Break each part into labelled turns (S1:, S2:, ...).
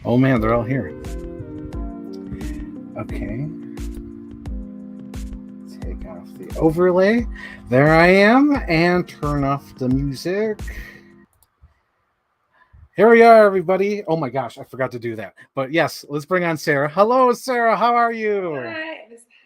S1: Oh man, they're all here. Okay. Take off the overlay. There I am, and turn off the music. Here we are, everybody. Oh my gosh, I forgot to do that. But yes, let's bring on Sarah. Hello, Sarah. How are you?
S2: Hi.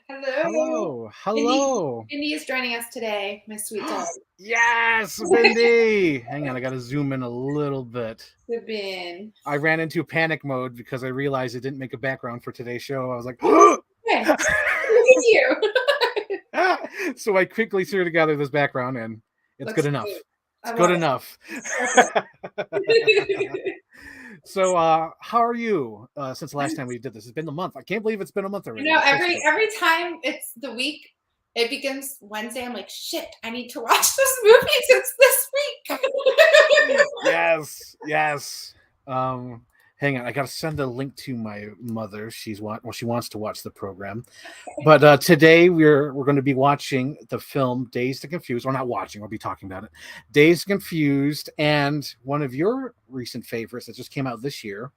S2: Hello.
S1: Hello.
S2: Mindy,
S1: Hello.
S2: Mindy is joining us today, my sweet dog.
S1: Yes, Bindi. Hang on, I got to zoom in a little bit.
S2: Sabine.
S1: I ran into panic mode because I realized it didn't make a background for today's show. I was like,
S2: Okay. Look at you.
S1: so I quickly threw together this background, and it's good
S2: Looks great.
S1: enough. It's
S2: I
S1: good
S2: love it.
S1: enough.
S2: It's perfect.
S1: So, how are you since the last time we did this? It's been a month. I can't believe it's been a month already.
S2: Every time it's the week, it begins Wednesday. I'm like, shit, I need to watch this movie since this week.
S1: Yes, yes. Um, Hang on, I gotta send a link to my mother. She wants to watch the program. But today we're going to be watching the film Dazed and Confused. We're not watching. We'll be talking about it. Dazed and Confused, and one of your recent favorites that just came out this year,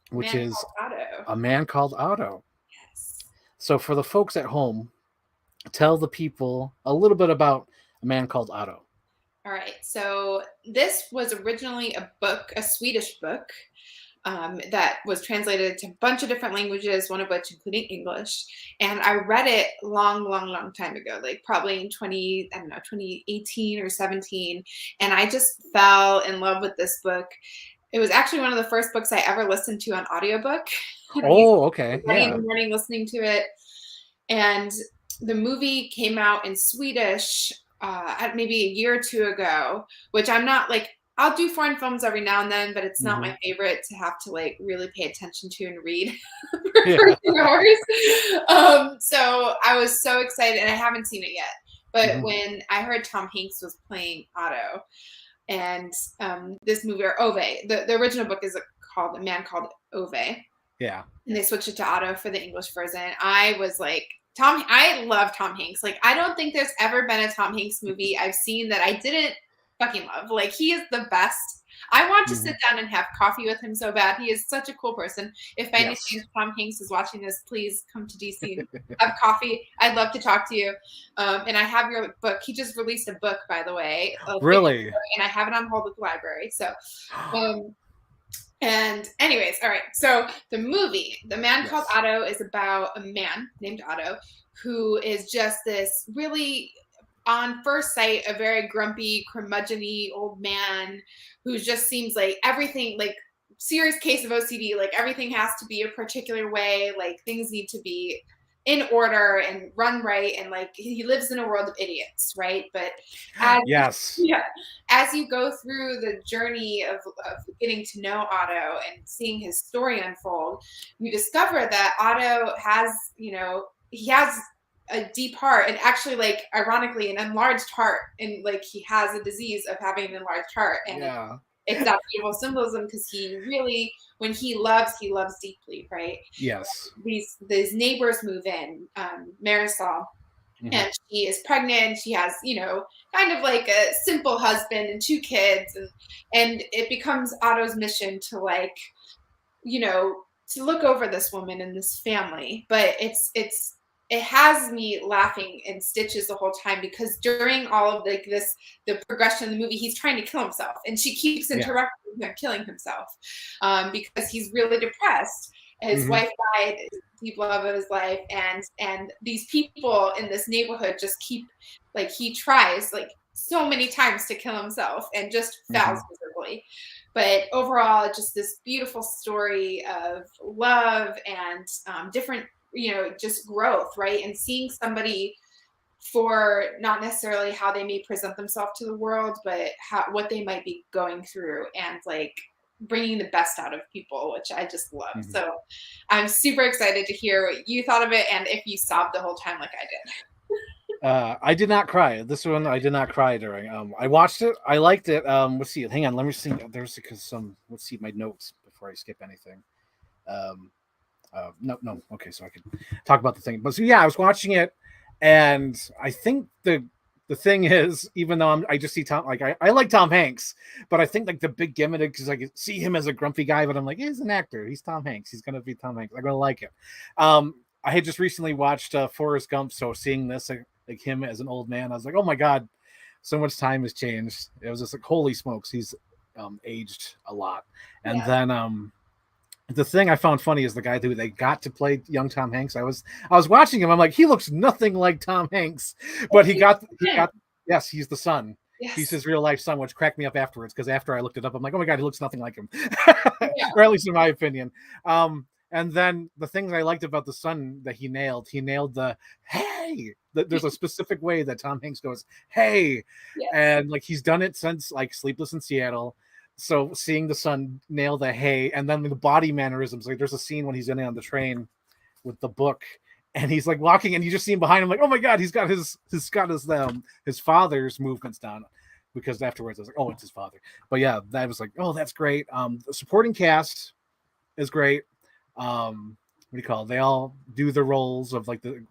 S1: which
S2: Man
S1: is
S2: called Otto.
S1: A Man Called Otto.
S2: Yes.
S1: So for the folks at home, tell the people a little bit about A Man Called Otto.
S2: All right. So this was originally a book, a Swedish book. That was translated to a bunch of different languages, one of which including English. And I read it long time ago, like probably in 2018 or 17. And I just fell in love with this book. It was actually one of the first books I ever listened to on audiobook. And I used
S1: Oh,
S2: to
S1: okay,
S2: be running in
S1: yeah.
S2: the morning listening to it. And the movie came out in Swedish maybe a year or two ago, which I'm not like, I'll do foreign films every now and then, but it's not
S1: Mm-hmm.
S2: my favorite to have to like really pay attention to and read for
S1: Yeah.
S2: 2 hours. So I was so excited, and I haven't seen it yet. But
S1: Mm-hmm.
S2: when I heard Tom Hanks was playing Otto, and this movie, or Ove, the original book is called A Man Called Ove,
S1: Yeah.
S2: and they switched it to Otto for the English version. I was like, I love Tom Hanks. Like, I don't think there's ever been a Tom Hanks movie I've seen that I didn't fucking love. Like, he is the best. I want to
S1: Mm-hmm.
S2: sit down and have coffee with him so bad. He is such a cool person. If by any
S1: Yes.
S2: chance Tom Hanks is watching this, please come to DC and have coffee. I'd love to talk to you. And I have your book. He just released a book, by the way,
S1: Really.
S2: and I have it on hold at the library. So, um, and anyways, all right. So the movie, The Man Called
S1: Yes.
S2: Otto, is about a man named Otto who is just this really, on first sight, a very grumpy, curmudgeon-y old man who just seems like everything, like serious case of OCD, like everything has to be a particular way, like things need to be in order and run right, and like he lives in a world of idiots, right? But as
S1: Yes.
S2: yeah, as you go through the journey of getting to know Otto and seeing his story unfold, you discover that Otto has, he has a deep heart, and actually, like, ironically, an enlarged heart, and like he has a disease of having an enlarged heart, and
S1: Yeah.
S2: it's that beautiful symbolism because he really, when he loves deeply, right?
S1: Yes.
S2: These neighbors move in, Marisol,
S1: Mm-hmm.
S2: and she is pregnant. She has, kind of like a simple husband and two kids, and it becomes Otto's mission to, like, you know, to look over this woman and this family. But it has me laughing in stitches the whole time because during all of like the progression of the movie, he's trying to kill himself, and she keeps
S1: Yeah.
S2: interrupting him killing himself, because he's really depressed. His
S1: Mm-hmm.
S2: wife died, deep love of his life, and these people in this neighborhood just keep, like, he tries like so many times to kill himself and just
S1: Mm-hmm.
S2: fails miserably. But overall, just this beautiful story of love and different, just growth, right? And seeing somebody for not necessarily how they may present themselves to the world, but what they might be going through, and like bringing the best out of people, which I just love.
S1: Mm-hmm.
S2: So I'm super excited to hear what you thought of it, and if you sobbed the whole time like I did.
S1: I did not cry. This one I did not cry during. I watched it. I liked it. Let's see. Hang on. Let me see. There's because some. Let's see my notes before I skip anything. Um, no, no. Okay, so I could talk about the thing. But so yeah, I was watching it, and I think the thing is, even though I just see Tom, like I like Tom Hanks, but I think like the big gimmick is like see him as a grumpy guy, but I'm like, he's an actor. He's Tom Hanks. He's gonna be Tom Hanks. I'm gonna like it. I had just recently watched Forrest Gump, so seeing this like him as an old man, I was like, oh my god, so much time has changed. It was just like, holy smokes, he's aged a lot. And
S2: Yeah.
S1: then the thing I found funny is the guy who they got to play young Tom Hanks. I was watching him. I'm like, he looks nothing like Tom Hanks, but he got yes, he's the son. He's
S2: Yes.
S1: his real life son, which cracked me up afterwards because after I looked it up, I'm like, oh my god, he looks nothing like him,
S2: Yeah.
S1: or at least in my opinion. And then the things I liked about the son that he nailed the hey. There's a specific way that Tom Hanks goes hey,
S2: Yes.
S1: and like he's done it since like Sleepless in Seattle. So seeing the son nail the hey, and then the body mannerisms, like there's a scene when he's in on the train with the book, and he's like walking, and you just see him behind him, like, oh my god, he's got his father's movements down, because afterwards I was like, oh, it's his father. But yeah, that was like, oh, that's great. The supporting cast is great. What do you call it? They all do the roles of like the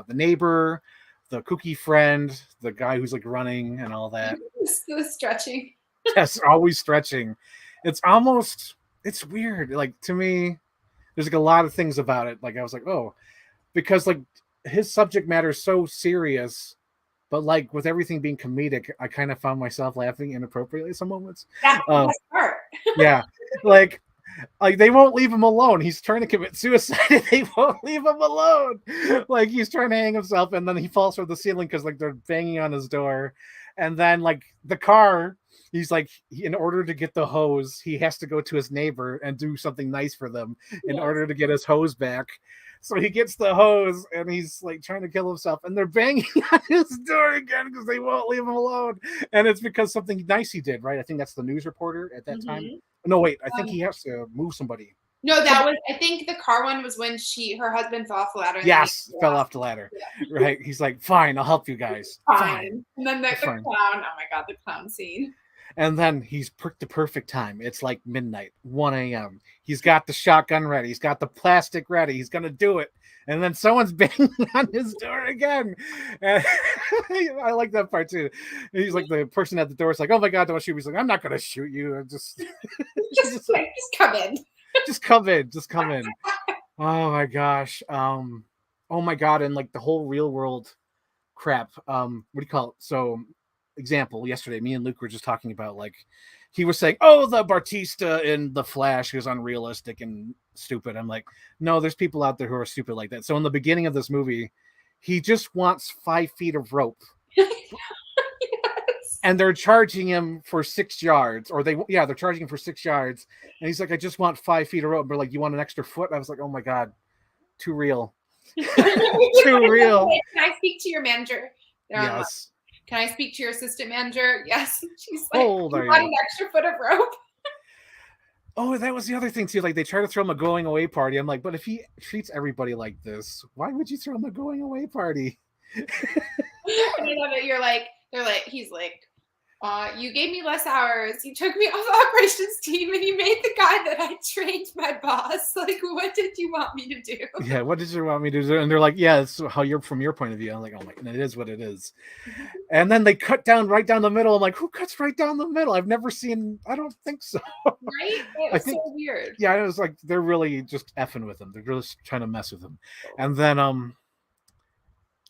S1: neighbor, the kooky friend, the guy who's like running and all that.
S2: The stretching.
S1: Yes, always stretching. It's weird. Like to me, there's like a lot of things about it. Like I was like, oh, because like his subject matter is so serious, but like with everything being comedic, I kind of found myself laughing inappropriately some moments.
S2: That's the best part.
S1: Yeah, like they won't leave him alone. He's trying to commit suicide and they won't leave him alone. Like he's trying to hang himself and then he falls from the ceiling because like they're banging on his door. And then like the car, he's like, in order to get the hose, he has to go to his neighbor and do something nice for them in order to get his hose back. So he gets the hose and he's like trying to kill himself, and they're banging on his door again because they won't leave him alone. And it's because something nice he did, right? I think that's the news reporter at that time. No, wait, I think he has to move somebody.
S2: No, that was, I think the car one was when her husband fell off the ladder.
S1: Yes, fell off the ladder. Yeah. Right. He's like, fine, I'll help you guys. Fine.
S2: And then the clown, oh my god, the clown scene.
S1: And then he's picked the perfect time. It's like midnight, 1 a.m. He's got the shotgun ready. He's got the plastic ready. He's going to do it. And then someone's banging on his door again. And I like that part too. He's like, the person at the door is like, oh my God, don't shoot me. He's like, I'm not going to shoot you. Just
S2: come in.
S1: Just come in. Just come in. Oh my gosh. Oh my God. And like the whole real world crap. What do you call it? So, example, yesterday me and Luke were just talking about, like, he was saying, oh, the Bautista in The Flash is unrealistic and stupid. I'm like, no, there's people out there who are stupid like that. So in the beginning of this movie, he just wants 5 feet of rope. Yes. And they're charging him for 6 yards, or they're charging him for 6 yards. And he's like, I just want 5 feet of rope. But like, you want an extra foot? I was like, oh my God, too real. Too real.
S2: Can I speak to your manager?
S1: Yes.
S2: Can I speak to your assistant manager? Yes. She's like,
S1: how old are you?
S2: Want an extra foot of rope?
S1: Oh, that was the other thing too. Like, they try to throw him a going away party. I'm like, but if he treats everybody like this, why would you throw him a going away party?
S2: And I love it. He's like, you gave me less hours. You took me off the operations team, and you made the guy that I trained my boss. Like, what did you want me to do? Yeah, what did you want me to do? And they're like, yeah, it's how you're from your point of view. I'm like, oh my, and it is what it is. And then they cut right down the middle. I'm like, who cuts right down the middle? I've never seen. I don't think so. Right? It was so weird.
S1: Yeah, it was like they're really just effing with him. They're just trying to mess with him. And then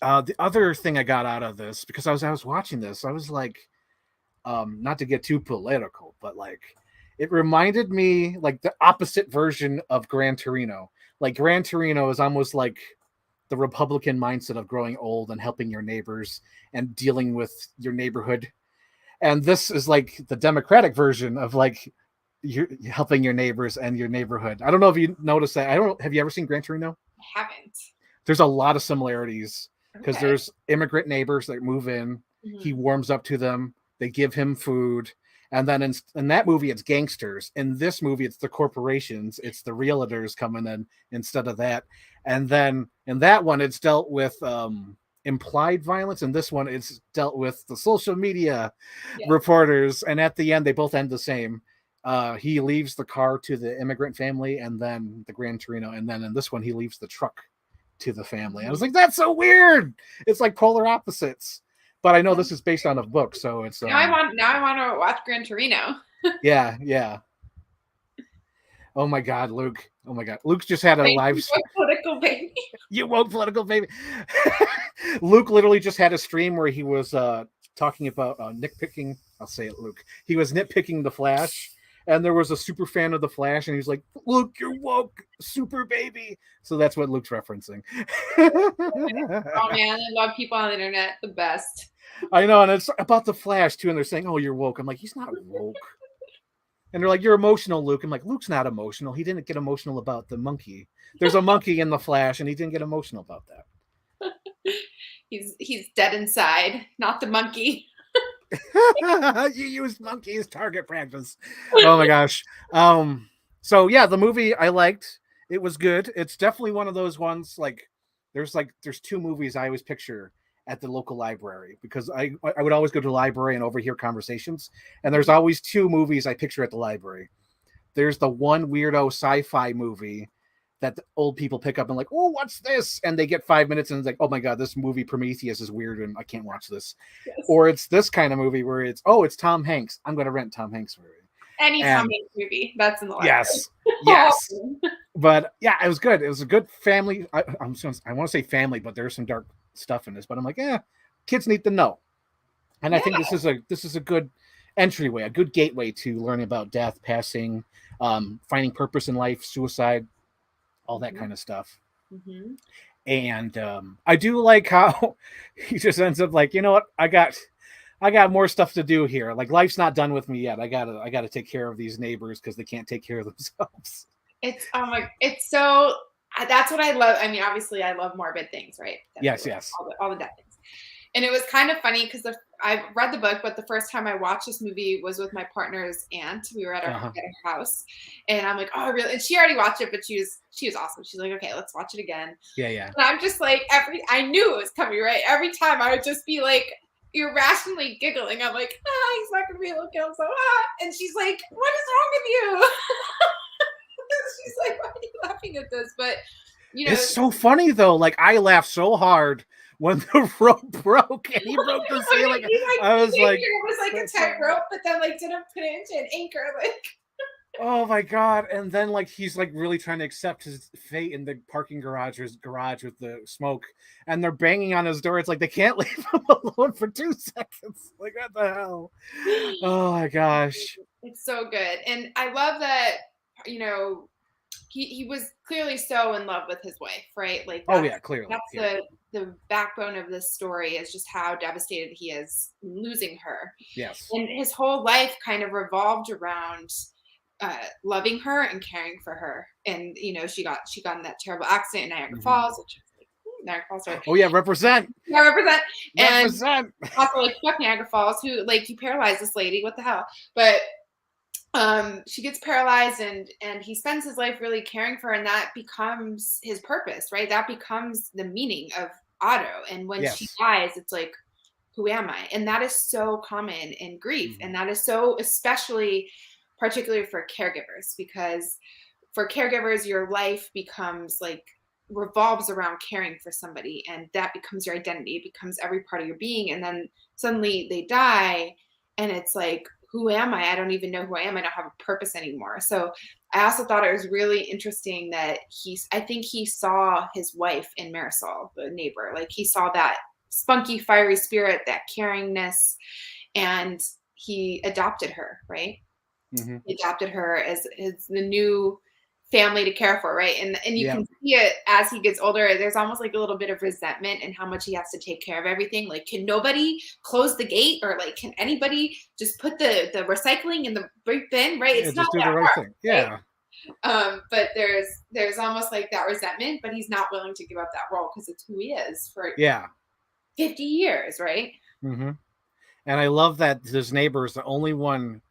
S1: the other thing I got out of this, because I was watching this, I was like, not to get too political, but like it reminded me like the opposite version of Gran Torino. Like Gran Torino is almost like the Republican mindset of growing old and helping your neighbors and dealing with your neighborhood. And this is like the Democratic version of like you're helping your neighbors and your neighborhood. I don't know if you noticed that. Have you ever seen Gran Torino?
S2: I haven't.
S1: There's a lot of similarities because there's immigrant neighbors that move in. Mm-hmm. He warms up to them. They give him food. And then in that movie, it's gangsters. In this movie, it's the corporations. It's the realtors coming in instead of that. And then in that one, it's dealt with implied violence. In this one, it's dealt with the social media reporters. And at the end, they both end the same. He leaves the car to the immigrant family and then the Gran Torino. And then in this one, he leaves the truck to the family. I was like, that's so weird. It's like polar opposites. but I know this is based on a book, so it's
S2: Now I want to watch Gran Torino.
S1: yeah, yeah. Oh my God, Luke. Oh my God, Luke just had a
S2: Thank
S1: live.
S2: you, political baby.
S1: You woke political baby. Luke literally just had a stream where he was talking about nitpicking. I'll say it, Luke. He was nitpicking the Flash, and there was a super fan of the Flash, and he's like, "Luke, you're woke, super baby." So that's what Luke's referencing.
S2: Oh man, I love people on the internet. The best.
S1: I know, and it's about the Flash too, and they're saying, "Oh, you're woke." I'm like, he's not woke. And they're like, "You're emotional, Luke." I'm like, Luke's not emotional. He didn't get emotional about the monkey. There's a monkey in the Flash, and he didn't get emotional about that.
S2: He's dead inside, not the monkey.
S1: You used monkey as target practice. Oh my gosh. So yeah, the movie I liked. It was good. It's definitely one of those ones there's two movies I always picture at the local library because I would always go to the library and overhear conversations. And there's always two movies I picture at the library. There's the one weirdo sci-fi movie that the old people pick up and like, oh, what's this? And they get 5 minutes and it's like, oh my God, this movie Prometheus is weird and I can't watch this.
S2: Yes.
S1: Or it's this kind of movie where it's Tom Hanks. I'm going to rent Tom Hanks movie.
S2: Any Tom Hanks movie that's in the library.
S1: Yes, yes. But yeah, it was good. It was a good family. I want to say family, but there's some dark stuff in this. But I'm like, kids need to know. And I think this is a good entryway, a good gateway to learning about death, passing, finding purpose in life, suicide, all that kind of stuff.
S2: Mm-hmm.
S1: And I do like how he just ends up like, you know what, I got more stuff to do here. Like life's not done with me yet. I gotta take care of these neighbors because they can't take care of themselves.
S2: It's so that's what I love. I mean, obviously, I love morbid things, right?
S1: Yes.
S2: All the death things. And it was kind of funny because I read the book, but the first time I watched this movie was with my partner's aunt. We were at her house, and I'm like, oh, really? And she already watched it, but she was awesome. She's like, okay, let's watch it again.
S1: Yeah.
S2: And I'm just like, I knew it was coming, right? Every time I would just be like, irrationally giggling. I'm like, he's not gonna be able to kill himself. And she's like, what is wrong with you? She's like, why are you laughing at this? But
S1: it's so funny though. Like I laughed so hard when the rope broke and he broke the ceiling. I was like,
S2: it was like a tight rope, but then like didn't put it into an anchor. Like,
S1: oh my God. And then like he's like really trying to accept his fate in the parking garage with the smoke, and they're banging on his door. It's like they can't leave him alone for 2 seconds. Like what the hell? Oh my gosh.
S2: It's so good. And I love that, he was clearly so in love with his wife, right? Like
S1: clearly.
S2: That's the backbone of this story is just how devastated he is losing her.
S1: Yes.
S2: And his whole life kind of revolved around loving her and caring for her. And she got in that terrible accident in Niagara Falls, which is like Niagara Falls, right?
S1: Oh yeah, represent.
S2: Yeah, represent.
S1: Represent.
S2: And also like fuck Niagara Falls, who like you paralyzed this lady, what the hell? But she gets paralyzed and he spends his life really caring for her, and that becomes his purpose, right? That becomes the meaning of Otto. And when she dies, it's like, who am I? And that is so common in grief. And that is so particularly for caregivers, because for caregivers, your life becomes like revolves around caring for somebody, and that becomes your identity. It becomes every part of your being. And then suddenly they die and it's like, who am I? I don't even know who I am. I don't have a purpose anymore. So I also thought it was really interesting that I think he saw his wife in Marisol, the neighbor. Like he saw that spunky, fiery spirit, that caringness, and he adopted her, right? Mm-hmm. He adopted her as the new family to care for, right? And you can see it as he gets older. There's almost like a little bit of resentment in how much he has to take care of everything. Like, can nobody close the gate, or like, can anybody just put the recycling in the bin, right? It's not
S1: just do the right thing. Yeah.
S2: Right? But there's almost like that resentment, but he's not willing to give up that role because it's who he is for 50 years, right?
S1: Mm-hmm. And I love that his neighbor is the only one,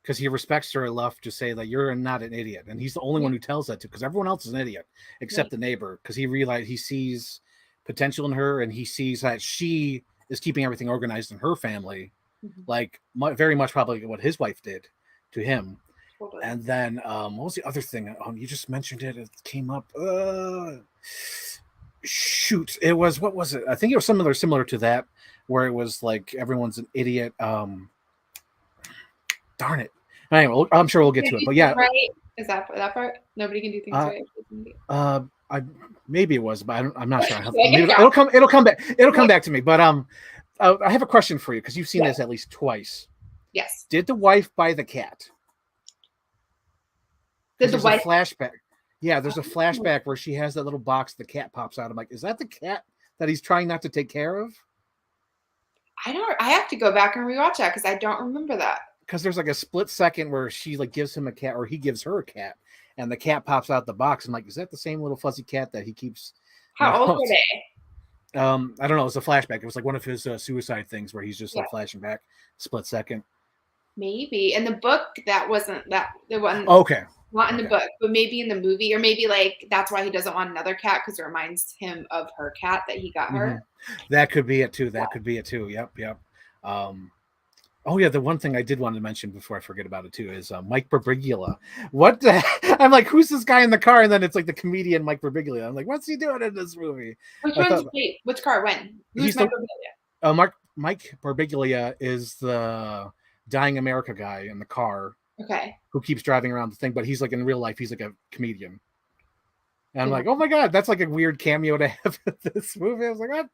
S1: because he respects her enough to say that you're not an idiot. And he's the only one who tells that to, because everyone else is an idiot except the neighbor, because he sees potential in her, and he sees that she is keeping everything organized in her family, like very much probably what his wife did to him. Totally. And then what was the other thing? You just mentioned it. It came up. Shoot. It was, what was it? I think it was similar to that. where it was like everyone's an idiot. Darn it. Anyway, I'm sure we'll get to it. But yeah,
S2: right? Is that part? Nobody can do things
S1: uh,
S2: right.
S1: I maybe it was, but I'm not sure.
S2: Like,
S1: Maybe it'll come back. It'll come
S2: Look.
S1: back to me. But I have a question for you because you've seen
S2: Yes.
S1: this at least twice.
S2: Yes.
S1: Did the wife buy the cat?
S2: Did the
S1: There's
S2: wife?
S1: a flashback. Yeah, there's a flashback where she has that little box. The cat pops out. I'm like, is that the cat that he's trying not to take care of?
S2: I have to go back and rewatch that because I don't remember that.
S1: Because there's like a split second where she like gives him a cat, or he gives her a cat, and the cat pops out the box. I'm like, is that the same little fuzzy cat that he keeps?
S2: How old were they?
S1: I don't know. It was a flashback. It was like one of his suicide things where he's just like
S2: Yeah.
S1: flashing back, split second.
S2: Maybe in the book that wasn't that the one.
S1: Okay.
S2: Not in the book, but maybe in the movie, or maybe like that's why he doesn't want another cat because it reminds him of her cat that he got her.
S1: That could be it too. That could be it too. Yep. Oh yeah, the one thing I did want to mention before I forget about it too is Mike Birbiglia. What the? I'm like, who's this guy in the car? And then it's like the comedian Mike Birbiglia. I'm like, what's he doing in this movie?
S2: Which car? When? Who's Mike Birbiglia?
S1: Mike Birbiglia is the Dying America guy in the car.
S2: Okay.
S1: Who keeps driving around the thing, but he's like in real life, he's like a comedian. And I'm like, oh my God, that's like a weird cameo to have in this movie. I was like, what?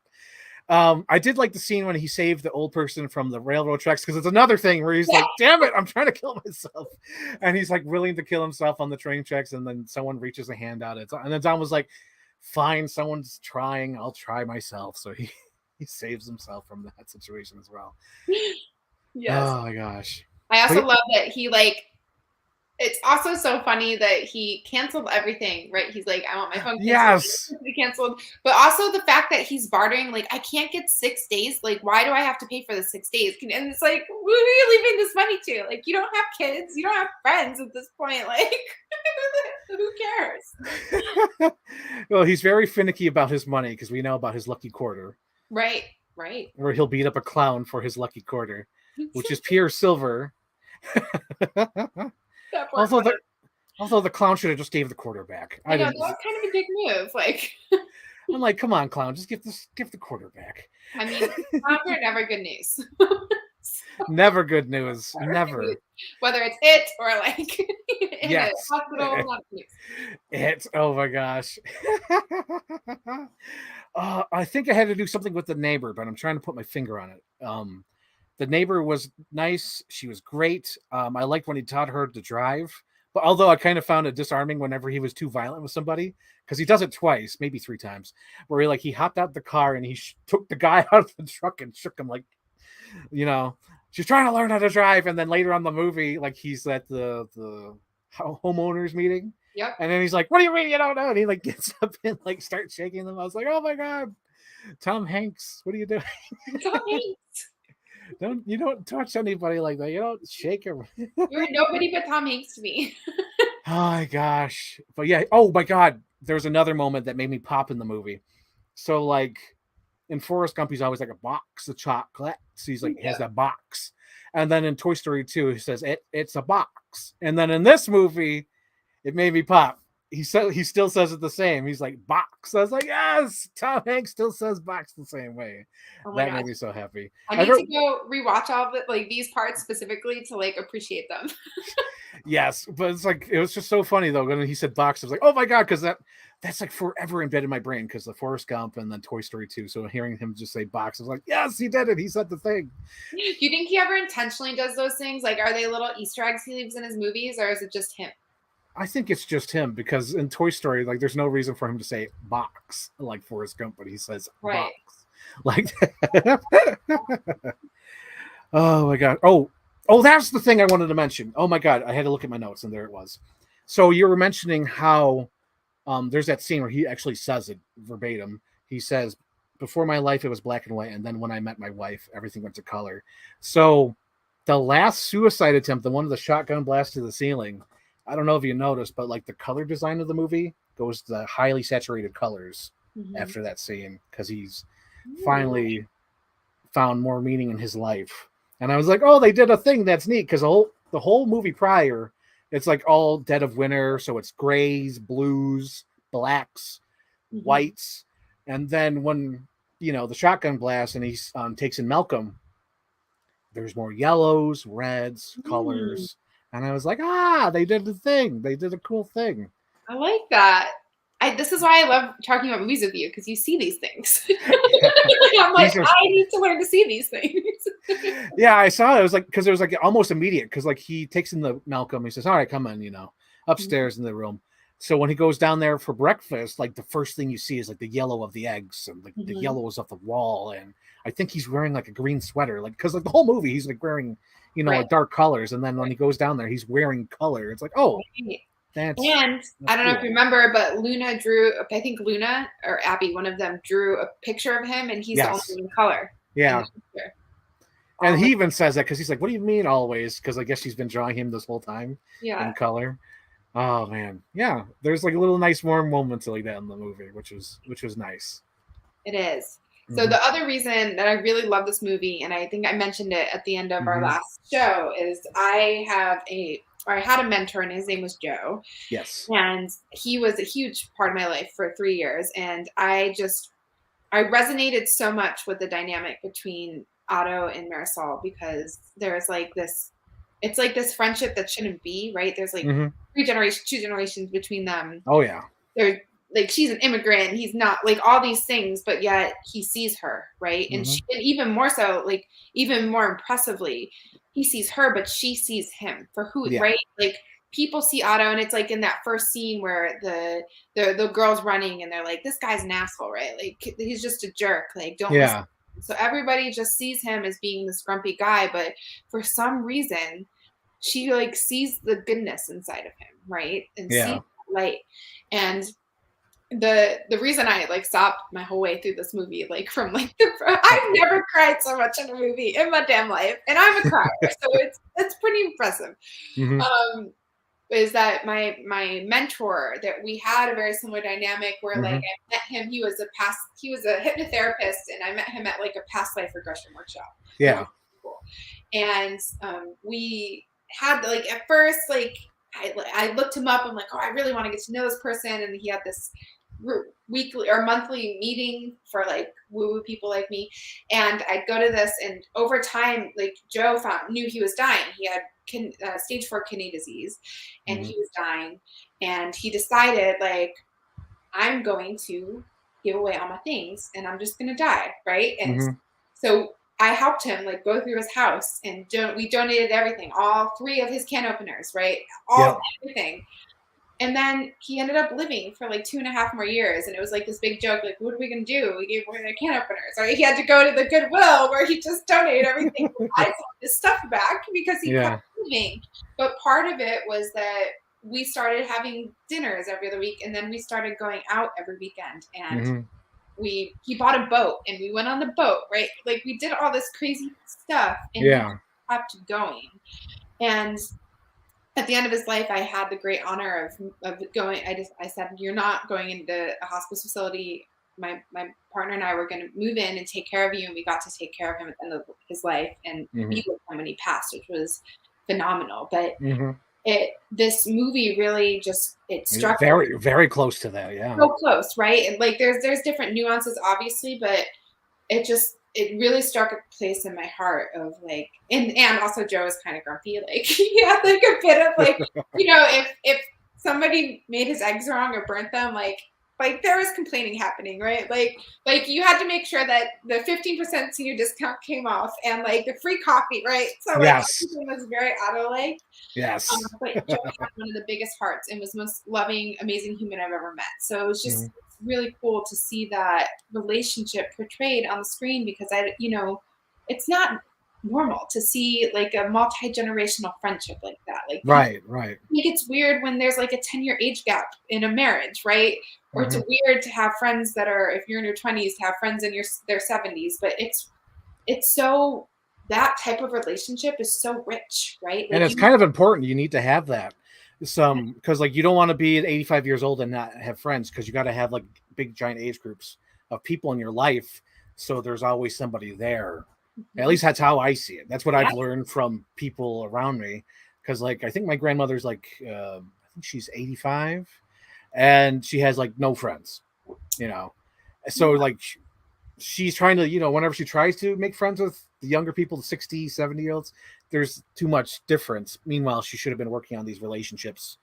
S1: I did like the scene when he saved the old person from the railroad tracks, because it's another thing where he's like, damn it, I'm trying to kill myself. And he's like willing to kill himself on the train tracks, and then someone reaches a hand out. And then Don was like, fine, someone's trying, I'll try myself. So he saves himself from that situation as well.
S2: Yes.
S1: Oh my gosh.
S2: I also love that he it's also so funny that he canceled everything, right? He's like, I want my phone canceled.
S1: Yes.
S2: Be canceled. But also the fact that he's bartering, like, I can't get 6 days. Like, why do I have to pay for the 6 days? And it's like, who are you leaving this money to? Like, you don't have kids. You don't have friends at this point. Like, who cares?
S1: Well, he's very finicky about his money because we know about his lucky quarter.
S2: Right.
S1: Where he'll beat up a clown for his lucky quarter, which is pure silver. Although the clown should have just gave the quarter back.
S2: I know, that was kind of a dick move. Like,
S1: I'm like, come on, clown, just give the quarter back.
S2: I mean, clowns are never good news.
S1: Never good news. Never.
S2: Whether it's it or like in
S1: yes.
S2: a hospital, not news.
S1: It. Oh my gosh. I think I had to do something with the neighbor, but I'm trying to put my finger on it. The neighbor was nice. She was great. I liked when he taught her to drive. But although I kind of found it disarming whenever he was too violent with somebody, because he does it twice, maybe 3 times, where he hopped out the car and he took the guy out of the truck and shook him like, she's trying to learn how to drive. And then later on the movie, like he's at the homeowners meeting.
S2: Yep.
S1: And then he's like, what do you mean you don't know? And he like gets up and like starts shaking them. I was like, oh my God, Tom Hanks, what are you doing?
S2: Tom Hanks.
S1: You don't touch anybody like that. You don't shake him.
S2: You're nobody but Tom Hanks to me.
S1: Oh my gosh. But yeah, oh my God. There's another moment that made me pop in the movie. So like in Forrest Gump, he's always like a box of chocolates. He's like, he has that box. And then in Toy Story 2, he says, it's a box. And then in this movie, it made me pop. He still says it the same. He's like, box. I was like, yes, Tom Hanks still says box the same way.
S2: Oh
S1: that made me so happy.
S2: I need to go rewatch all of it, like these parts specifically, to like appreciate them.
S1: Yes, but it's like, it was just so funny though when he said box. I was like, oh my God, because that's like forever embedded in my brain because the Forrest Gump and then Toy Story 2. So hearing him just say box, I was like, yes, he did it. He said the thing.
S2: Do you think he ever intentionally does those things? Like, are they little Easter eggs he leaves in his movies, or is it just him?
S1: I think it's just him because in Toy Story, like, there's no reason for him to say box like Forrest Gump, but he says box like that. Oh my God. Oh, that's the thing I wanted to mention. Oh my God, I had to look at my notes, and there it was. So you were mentioning how there's that scene where he actually says it verbatim. He says, "Before my life, it was black and white, and then when I met my wife, everything went to color." So the last suicide attempt, the one with the shotgun blast to the ceiling, I don't know if you noticed, but like the color design of the movie goes to the highly saturated colors after that scene because he's finally found more meaning in his life. And I was like, oh, they did a thing that's neat because the whole movie prior, it's like all dead of winter. So it's grays, blues, blacks, whites. And then when the shotgun blast, and he takes in Malcolm, there's more yellows, reds,
S2: Mm,
S1: colors. And I was like, they did the thing. They did a cool thing.
S2: I like that. This is why I love talking about movies with you, because you see these things.
S1: Yeah.
S2: I'm like,
S1: These are,
S2: I need to learn to see these things.
S1: yeah, I saw it. It was like, because it was like almost immediate. Because like he takes in the Malcolm, he says, all right, come on, upstairs in the room. So when he goes down there for breakfast, like the first thing you see is like the yellow of the eggs and like the
S2: Mhm.
S1: yellows of the wall. And I think he's wearing like a green sweater, like, because like the whole movie he's like wearing,
S2: Right,
S1: like dark colors. And then when
S2: right,
S1: he goes down there, he's wearing color. It's like, oh,
S2: right.
S1: that's
S2: And I
S1: that's
S2: don't know if you
S1: cool.
S2: remember, but I think Luna or Abby, one of them, drew a picture of him, and he's the only
S1: Yes.
S2: one in color in the
S1: Yeah.
S2: picture.
S1: And
S2: All
S1: he
S2: the
S1: even says that because he's like, what do you mean always? Because I guess she's been drawing him this whole time
S2: Yeah,
S1: in color. Oh man. Yeah. There's like a little nice warm moments like that in the movie, which was nice.
S2: it is. So
S1: Mm-hmm.
S2: the other reason that I really love this movie, and I think I mentioned it at the end of our
S1: Mm-hmm.
S2: last show, is I had a mentor, and his name was Joe.
S1: Yes.
S2: And he was a huge part of my life for 3 years. And I resonated so much with the dynamic between Otto and Marisol, because there's like this, it's like this friendship that shouldn't be, right? There's like
S1: Mm-hmm.
S2: 2 generations between them.
S1: Oh yeah.
S2: They're like, she's an immigrant, he's not, like all these things, but yet he sees her, right?
S1: Mm-hmm.
S2: And even more so, like even more impressively, he sees her, but she sees him for who,
S1: Yeah.
S2: right? Like people see Otto, and it's like in that first scene where the girls running, and they're like, this guy's an asshole, right? Like he's just a jerk, like don't listen.
S1: Yeah.
S2: So everybody just sees him as being this grumpy guy, but for some reason she like sees the goodness inside of him, right? And sees
S1: Yeah.
S2: light. And the reason I like stopped my whole way through this movie, like from like I've never cried so much in a movie in my damn life, and I'm a crier, so it's pretty impressive.
S1: Mm-hmm.
S2: Um, is that my mentor, that we had a very similar dynamic where like
S1: Mm-hmm.
S2: I met him, he was a hypnotherapist, and I met him at like a past life regression workshop. It was
S1: Yeah.
S2: cool. And we had like at first like I looked him up. I'm like, oh, I really want to get to know this person, and he had this weekly or monthly meeting for like woo woo people like me, and I'd go to this, and over time, like Joe knew he was dying. He had stage 4 kidney disease, and
S1: Mm-hmm.
S2: he was dying, and he decided like, I'm going to give away all my things, and I'm just going to die, right? And
S1: Mm-hmm.
S2: so I helped him like go through his house, and we donated everything, all 3 of his can openers, right? All
S1: Yep.
S2: everything. And then he ended up living for like 2.5 more years. And it was like this big joke, like, what are we going to do? We gave away the can openers. Or he had to go to the Goodwill where he just donated everything to buy his stuff back because he kept
S1: Yeah.
S2: living. But part of it was that we started having dinners every other week. And then we started going out every weekend. And
S1: Mm-hmm.
S2: he bought a boat, and we went on the boat, right? Like we did all this crazy stuff, and he
S1: Yeah.
S2: kept going. And at the end of his life, I had the great honor of going. I said, you're not going into a hospice facility. My partner and I were going to move in and take care of you, and we got to take care of him at the end of his life and
S1: Mm-hmm.
S2: be with him when he passed, which was phenomenal. But
S1: Mm-hmm.
S2: this movie really just it struck
S1: Very, very close to that. Yeah.
S2: so close, right? And like there's different nuances, obviously, but it really struck a place in my heart of like, and also Joe is kind of grumpy, like he had like a bit of like, if somebody made his eggs wrong or burnt them, like there was complaining happening, right? Like you had to make sure that the 15% senior discount came off, and like the free coffee, right? So like
S1: Yes.
S2: everything was very Otto like.
S1: Yes.
S2: But Joe had one of the biggest hearts and was the most loving, amazing human I've ever met. So it was just
S1: Mm-hmm.
S2: really cool to see that relationship portrayed on the screen, because it's not normal to see like a multi-generational friendship like that. Like people
S1: Right. Right.
S2: think it's weird when there's like a 10-year age gap in a marriage, right? Or it's
S1: Mm-hmm.
S2: weird to have friends that are, if you're in your 20s, to have friends in their 70s. But it's so, that type of relationship is so rich, right?
S1: And
S2: Like
S1: it's kind of important. You need to have that. Because like you don't want to be at 85 years old and not have friends, because you got to have like big giant age groups of people in your life. So there's always somebody there. At least that's how I see it. That's what
S2: yeah.
S1: I've learned from people around me. Because like I think my grandmother's like I think she's 85, and she has like no friends. So like she's trying to, whenever she tries to make friends with the younger people, the 60, 70-year-olds, there's too much difference. Meanwhile, she should have been working on these relationships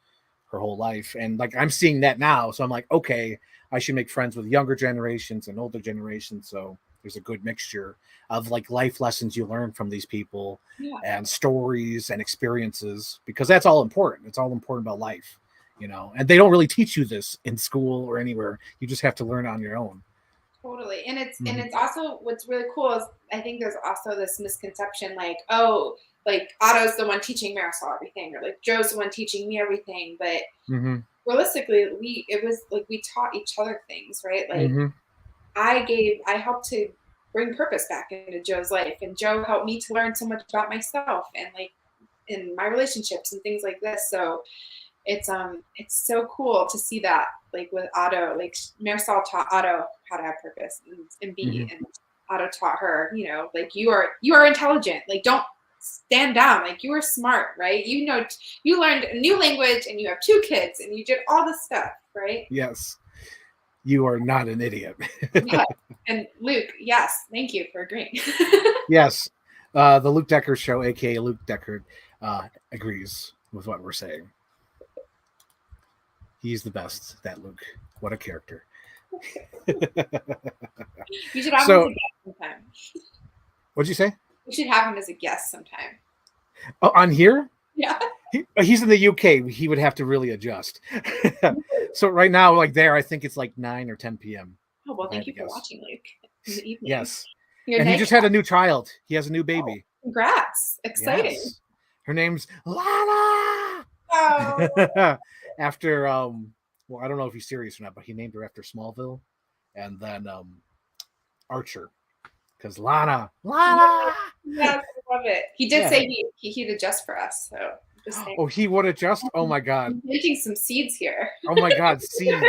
S1: her whole life. And like, I'm seeing that now. So I'm like, okay, I should make friends with younger generations and older generations. So there's a good mixture of like life lessons you learn from these people
S2: Yeah.
S1: and stories and experiences, because that's all important. It's all important about life, and they don't really teach you this in school or anywhere. You just have to learn on your own.
S2: Totally. And it's also, what's really cool is I think there's also this misconception like, oh, like Otto's the one teaching Marisol everything, or like Joe's the one teaching me everything. But realistically, it was like we taught each other things, right? Like I helped to bring purpose back into Joe's life, and Joe helped me to learn so much about myself and like in my relationships and things like this. So it's so cool to see that, like with Otto, like Marisol taught Otto how to have purpose and be, and Otto taught her, like you are intelligent, like don't stand down, like you are smart, right? You learned a new language and you have 2 kids and you did all this stuff, right?
S1: Yes, you are not an idiot.
S2: Yeah. And Luke, yes, thank you for agreeing.
S1: Yes, the Luke Deckard show, aka Luke Deckard, agrees with what we're saying. He's the best, that Luke. What a character.
S2: You should have him as a guest sometime.
S1: What'd you say?
S2: We should have him as a guest sometime.
S1: Oh, on here?
S2: Yeah.
S1: He's in the UK. He would have to really adjust. So right now, like there, I think it's like 9 or 10 p.m.
S2: Oh, well, thank you for watching, Luke. In the evening.
S1: Yes. And he just had a new child. He has a new baby.
S2: Oh, congrats. Exciting. Yes.
S1: Her name's Lana.
S2: Oh.
S1: After, well, I don't know if he's serious or not, but he named her after Smallville. And then Archer. Because Lana.
S2: Yes, I love it. He did say he'd adjust for us. So just saying.
S1: Oh, he would adjust? Oh, my God.
S2: I'm planting some seeds here.
S1: Oh, my God. Seeds.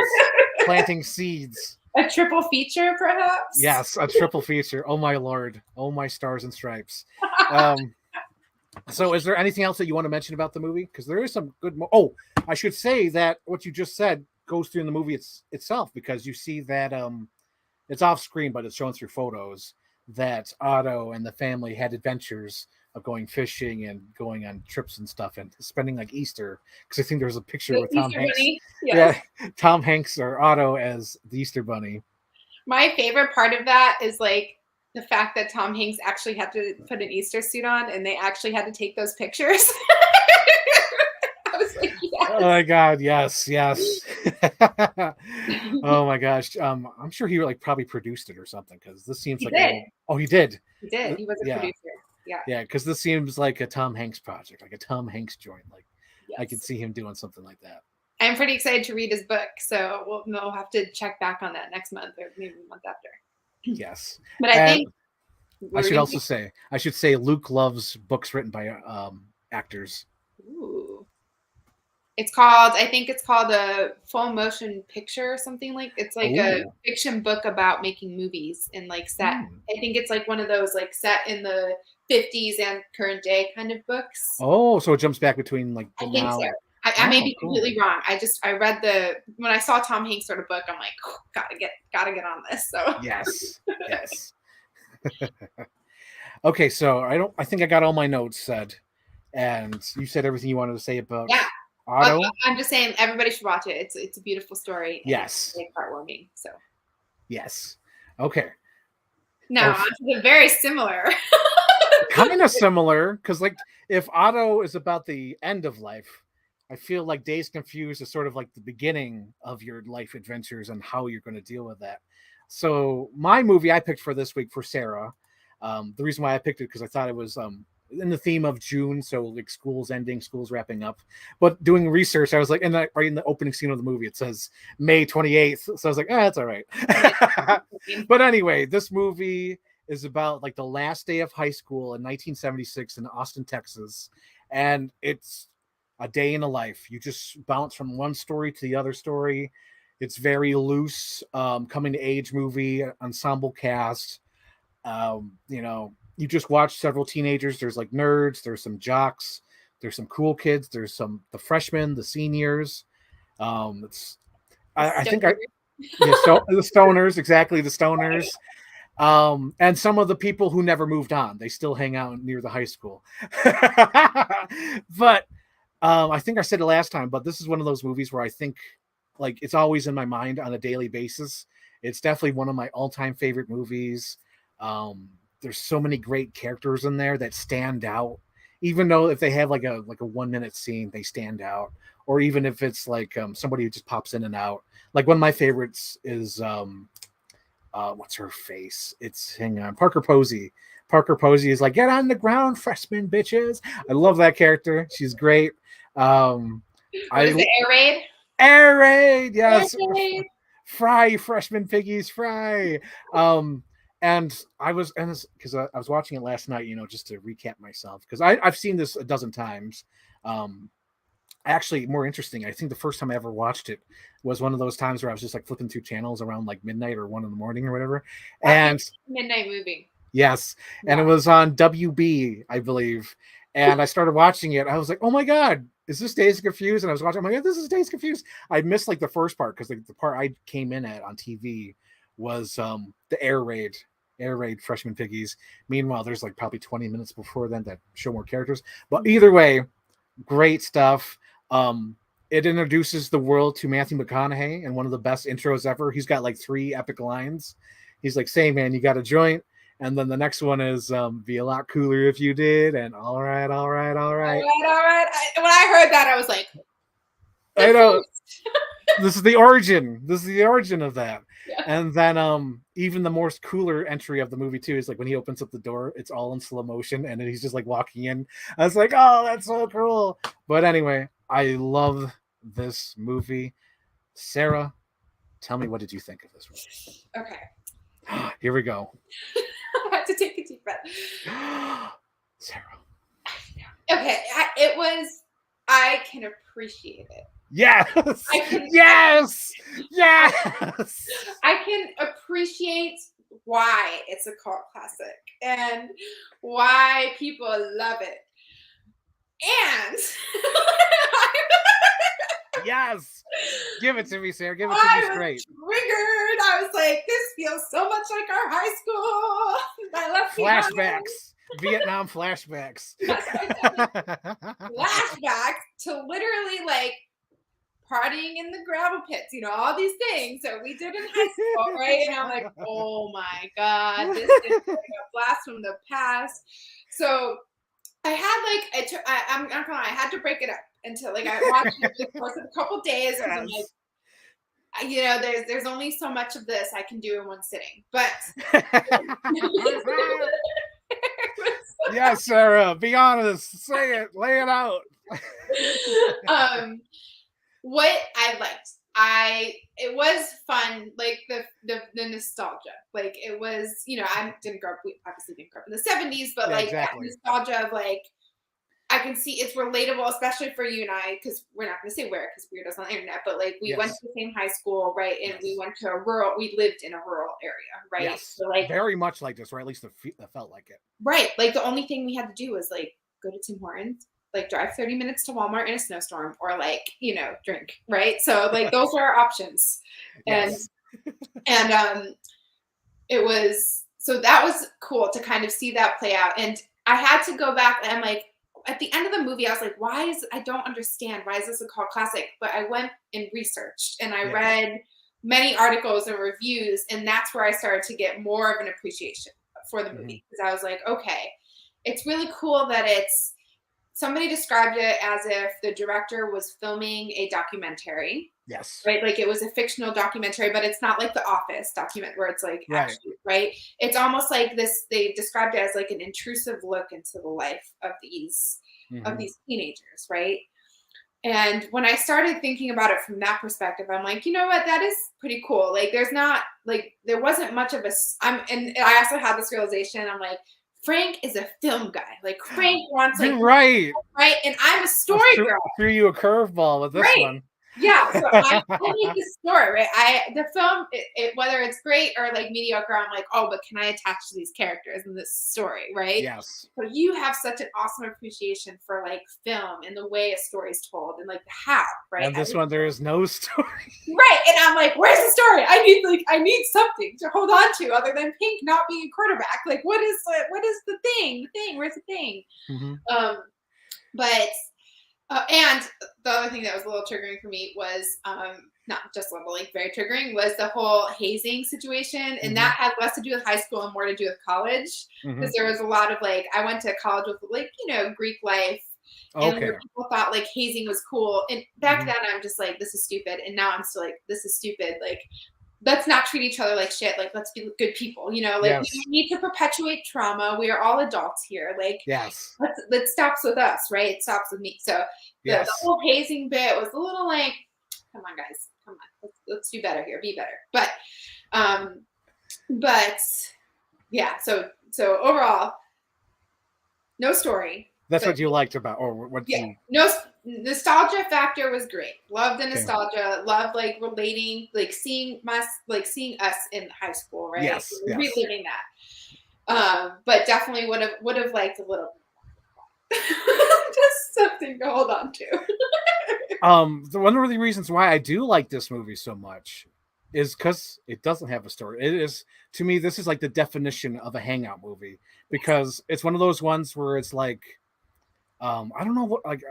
S1: Planting seeds.
S2: A triple feature, perhaps?
S1: Yes, a triple feature. Oh, my Lord. Oh, my stars and stripes. So is there anything else that you want to mention about the movie? Because there is some good... I should say that what you just said goes through in the movie itself, because you see that it's off screen, but it's shown through photos that Otto and the family had adventures of going fishing and going on trips and stuff and spending like Easter. Because I think there's a picture with Tom Hanks.
S2: Yes.
S1: Yeah, Tom Hanks or Otto as the Easter Bunny.
S2: My favorite part of that is like the fact that Tom Hanks actually had to put an Easter suit on and they actually had to take those pictures. I was like, yes.
S1: Oh my God, yes. Oh my gosh. I'm sure he like probably produced it or something, because this seems
S2: he
S1: like
S2: did.
S1: He did.
S2: He did. He was a producer. Yeah.
S1: Yeah, because this seems like a Tom Hanks project, like a Tom Hanks joint. Like I could see him doing something like that.
S2: I'm pretty excited to read his book, so we'll have to check back on that next month or maybe a month after.
S1: Yes.
S2: But I think
S1: I should say Luke loves books written by actors.
S2: Ooh. I think it's called a full motion picture or something like. It's like a fiction book about making movies and like set. I think it's like one of those like set in the 50s and current day kind of books.
S1: Oh, so it jumps back between like
S2: I think so. I may be completely wrong. I read when I saw Tom Hanks wrote a book, I'm like, gotta get on this. So
S1: yes. Okay, so I think I got all my notes said, and you said everything you wanted to say about Otto.
S2: I'm just saying everybody should watch it. It's a beautiful story.
S1: Yes.
S2: It's heartwarming. So
S1: yes. Okay.
S2: Now onto the very similar.
S1: Kind of similar, because like if Otto is about the end of life, I feel like Dazed Confused is sort of like the beginning of your life adventures and how you're going to deal with that. So my movie I picked for this week for Sarah, the reason why I picked it because I thought it was in the theme of June, so like school's ending, school's wrapping up. But doing research, I was like, right in the opening scene of the movie, it says May 28th. So I was like, that's all right. But anyway, this movie is about like the last day of high school in 1976 in Austin, Texas. And it's a day in a life. You just bounce from one story to the other story. It's very loose, coming to age movie, ensemble cast. You just watch several teenagers. There's like nerds, there's some jocks, there's some cool kids, there's the freshmen, the seniors. The stoners, exactly, the stoners. And some of the people who never moved on, they still hang out near the high school. But I think I said it last time, but this is one of those movies where I think like it's always in my mind on a daily basis. It's definitely one of my all-time favorite movies. There's so many great characters in there that stand out, even though if they have like a 1 minute scene, they stand out. Or even if it's like somebody who just pops in and out. Like one of my favorites is what's her face? It's hang on, Parker Posey. Parker Posey is like, get on the ground, freshman bitches. I love that character. She's great.
S2: What is it, Air Raid?
S1: Air Raid, yes.
S2: Air Raid.
S1: Fry, freshman piggies, fry. And I was, and because I was watching it last night, just to recap myself, because I've seen this a dozen times. Actually, more interesting, I think the first time I ever watched it was one of those times where I was just like flipping through channels around like midnight or 1 a.m. or whatever. And
S2: midnight movie.
S1: Yes. And it was on WB, I believe. And I started watching it. I was like, oh my God, is this Dazed and Confused? And I was watching, I'm like, this is Dazed and Confused. I missed like the first part because the part I came in at on TV was the Air Raid freshman piggies. Meanwhile, there's like probably 20 minutes before then that show more characters. But either way, great stuff. It introduces the world to Matthew McConaughey and one of the best intros ever. He's got like 3 epic lines. He's like, say, man, you got a joint. And then the next one is be a lot cooler if you did. And all right.
S2: When I heard that, I was like,
S1: I know. This is the origin. Of that. Yeah. And then even the most cooler entry of the movie too is like when he opens up the door, it's all in slow motion, and then he's just like walking in. I was like, oh, that's so cool. But anyway, I love this movie. Sarah, tell me, what did you think of this movie?
S2: Okay.
S1: Here we go.
S2: I had to take a deep breath.
S1: Sarah.
S2: Okay, I can appreciate it.
S1: Yes. Yes.
S2: I can appreciate why it's a cult classic and why people love it. And
S1: yes, give it to me, Sarah. Give it to me straight.
S2: Triggered. I was like, this feels so much like our high school. I love
S1: flashbacks. Vietnam flashbacks.
S2: Flashbacks to literally like partying in the gravel pits, all these things that we did in high school, right? And I'm like, oh my God, this is like a blast from the past. So I had I'm not gonna lie, I had to break it up until like I watched it over the course of a couple days, and I'm like, there's only so much of this I can do in one sitting. But
S1: yes, Sarah, be honest, say it, lay it out.
S2: What I liked, it was fun, like the nostalgia, like it was, we obviously didn't grow up in the 70s, but like exactly. That nostalgia of like, I can see it's relatable, especially for you and I, because we're not going to say where, because weirdos on the internet, but like we went to the same high school, right? And we went to we lived in a rural area, right?
S1: Yes.
S2: So like
S1: very much like this, or at least it felt like it.
S2: Right. Like the only thing we had to do was like go to Tim Hortons, like drive 30 minutes to Walmart in a snowstorm, or like, drink, right? So like those are our options. Yes. And it was, so that was cool to kind of see that play out. And I had to go back, and I'm like, at the end of the movie, I was like, I don't understand. Why is this a cult classic? But I went and researched, and I read many articles and reviews, and that's where I started to get more of an appreciation for the movie. Because I was like, okay, it's really cool that somebody described it as if the director was filming a documentary.
S1: Yes.
S2: Right? Like it was a fictional documentary, but it's not like The Office document where it's like, actually, right? It's almost like this, they described it as like an intrusive look into the life of these teenagers, right? And when I started thinking about it from that perspective, I'm like, you know what? That is pretty cool. Like there wasn't much of and I also had this realization. I'm like, Frank is a film guy. Like Frank wants like
S1: right.
S2: And I'm a story girl.
S1: Threw you a curveball with this one.
S2: Yeah, so I like the story, right? The film, whether it's great or like mediocre, I'm like, oh, but can I attach to these characters in this story, right?
S1: Yes.
S2: But you have such an awesome appreciation for like film and the way a story is told and like the how, right?
S1: And this one, there is no story.
S2: Right, and I'm like, where's the story? I need something to hold on to other than Pink not being a quarterback. Like, what is the thing? The thing? Where's the thing?
S1: Mm-hmm.
S2: But and the other thing that was a little triggering for me was not just a little, like very triggering, was the whole hazing situation, and
S1: Mm-hmm.
S2: that had less to do with high school and more to do with college, because there was a lot of like, I went to college with like, Greek life. And
S1: Okay.
S2: people thought like hazing was cool. And back then I'm just like, this is stupid. And now I'm still like, this is stupid. Like, let's not treat each other like shit. Like, let's be good people. Like,
S1: Yes.
S2: we don't need to perpetuate trauma. We are all adults here. Like,
S1: Yes.
S2: that stops with us, right? It stops with me. So the whole hazing bit was a little like, come on, guys, come on, let's do better here, be better. But yeah. So overall, no story.
S1: That's what you liked about, or what?
S2: Yeah, no, nostalgia factor was great. Loved the nostalgia. Loved like relating, like seeing us in high school, right?
S1: Yes,
S2: reliving that. But definitely would have liked a little just something to hold on to.
S1: One of the reasons why I do like this movie so much is because it doesn't have a story. It is, to me, this is like the definition of a hangout movie, because it's one of those ones where it's like, I don't know what, like,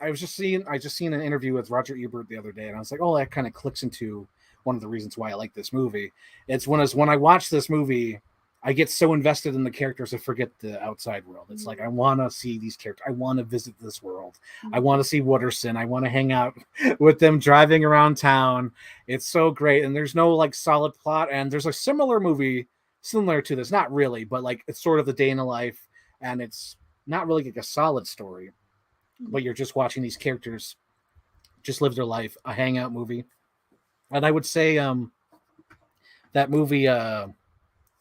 S1: I just seen an interview with Roger Ebert the other day, and I was like, oh, that kind of clicks into one of the reasons why I like this movie. It's when I watch this movie, I get so invested in the characters I forget the outside world. It's like, I want to see these characters. I want to visit this world. I want to see Wooderson. I want to hang out with them driving around town. It's so great. And there's no like solid plot. And there's a similar movie similar to this, not really, but like it's sort of the day in the life, and it's not really like a solid story, but you're just watching these characters just live their life, a hangout movie. And I would say that movie,